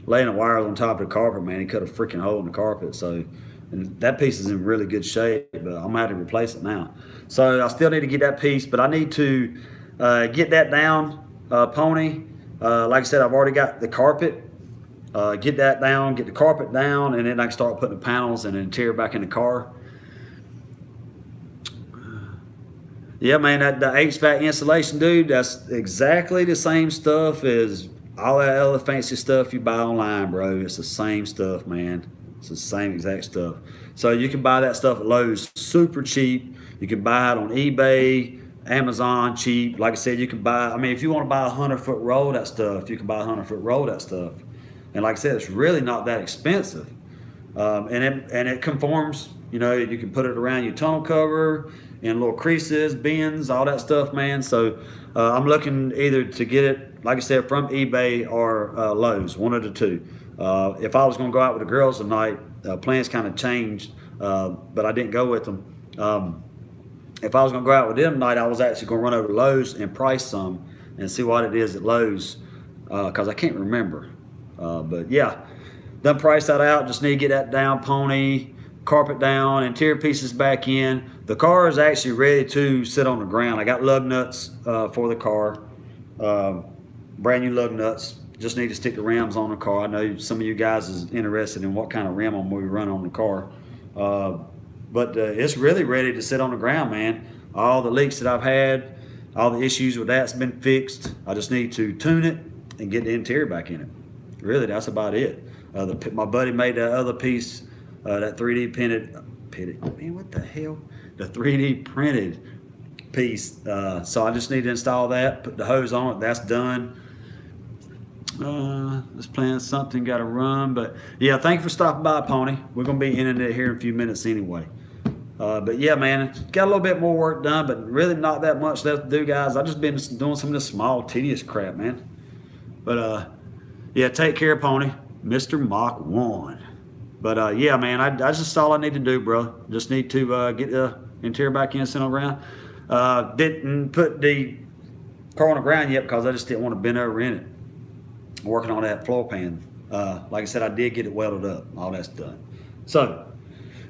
laying the wires on top of the carpet, man, he cut a freaking hole in the carpet. So, and that piece is in really good shape, but I'm gonna have to replace it now. So I still need to get that piece, but I need to get that down, Pony. Like I said, I've already got the carpet. Get that down, get the carpet down, and then I can start putting the panels and the interior back in the car. Yeah, man, the HVAC insulation, dude, that's exactly the same stuff as all that other fancy stuff you buy online, bro. It's the same stuff, man. It's the same exact stuff. So you can buy that stuff at Lowe's super cheap. You can buy it on eBay, Amazon cheap. Like I said, you can buy, I mean, if you want to buy a 100-foot roll of that stuff, you can buy a 100-foot roll of that stuff. And like I said, it's really not that expensive. And it conforms, you know, you can put it around your tonneau cover, in little creases, bends, all that stuff, man. So I'm looking either to get it, like I said, from eBay or Lowe's, one of the two. If I was going to go out with the girls tonight, plans kind of changed, but I didn't go with them. If I was going to go out with them tonight, I was actually going to run over to Lowe's and price some and see what it is at Lowe's, because I can't remember. But yeah, done price that out. Just need to get that down, Pony. Carpet down, interior pieces back in. The car is actually ready to sit on the ground. I got lug nuts for the car, brand new lug nuts. Just need to stick the rims on the car. I know some of you guys is interested in what kind of rim I'm going to run on the car. But it's really ready to sit on the ground, man. All the leaks that I've had, all the issues with that's been fixed. I just need to tune it and get the interior back in it. Really, that's about it. My buddy made that other piece, that 3D printed, man, what the hell? The 3D printed piece. So I just need to install that, put the hose on it. That's done. This plan something got to run, but yeah, thank you for stopping by, Pony. We're gonna be in it here in a few minutes anyway. But yeah, man, got a little bit more work done, but really not that much left to do, guys. I've just been doing some of this small, tedious crap, man. But yeah, take care, Pony. Mr. Mach 1. But yeah, man, that's just all I need to do, bro. Just need to get the interior back in, sit on the ground. Didn't put the car on the ground yet because I just didn't want to bend over in it. Working on that floor pan. Like I said, I did get it welded up. All that's done. So,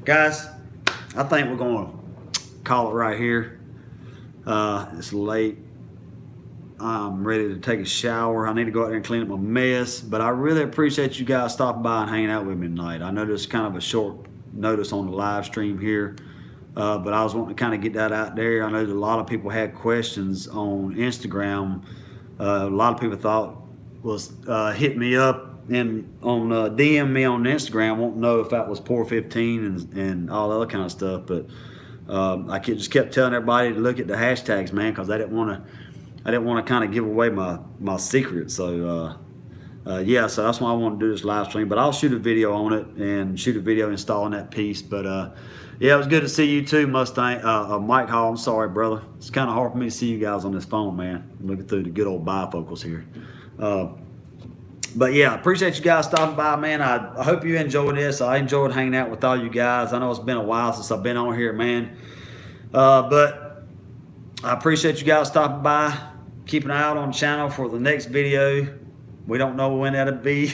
guys, I think we're going to call it right here. It's late. I'm ready to take a shower. I need to go out there and clean up my mess. But I really appreciate you guys stopping by and hanging out with me tonight. I know this is kind of a short notice on the live stream here. But I was wanting to kind of get that out there. I know that a lot of people had questions on Instagram. A lot of people thought was hit me up and on DM me on Instagram, won't know if that was Pour 15 and all other kind of stuff. But I just kept telling everybody to look at the hashtags, man, because I didn't want to kind of give away my secret. So yeah, so that's why I want to do this live stream. But I'll shoot a video on it and shoot a video installing that piece. But yeah, it was good to see you too, Mustang. Mike Hall, I'm sorry, brother. It's kind of hard for me to see you guys on this phone, man. I'm looking through the good old bifocals here. But yeah, appreciate you guys stopping by, man. I hope you enjoyed this. I enjoyed hanging out with all you guys. I know it's been a while since I've been on here, man. But I appreciate you guys stopping by. Keep an eye out on the channel for the next video. We don't know when that'll be.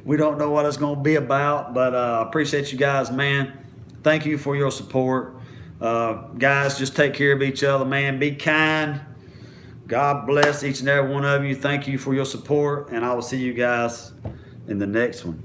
We don't know what it's going to be about, but I appreciate you guys, man. Thank you for your support. Guys, just take care of each other, man. Be kind. God bless each and every one of you. Thank you for your support, and I will see you guys in the next one.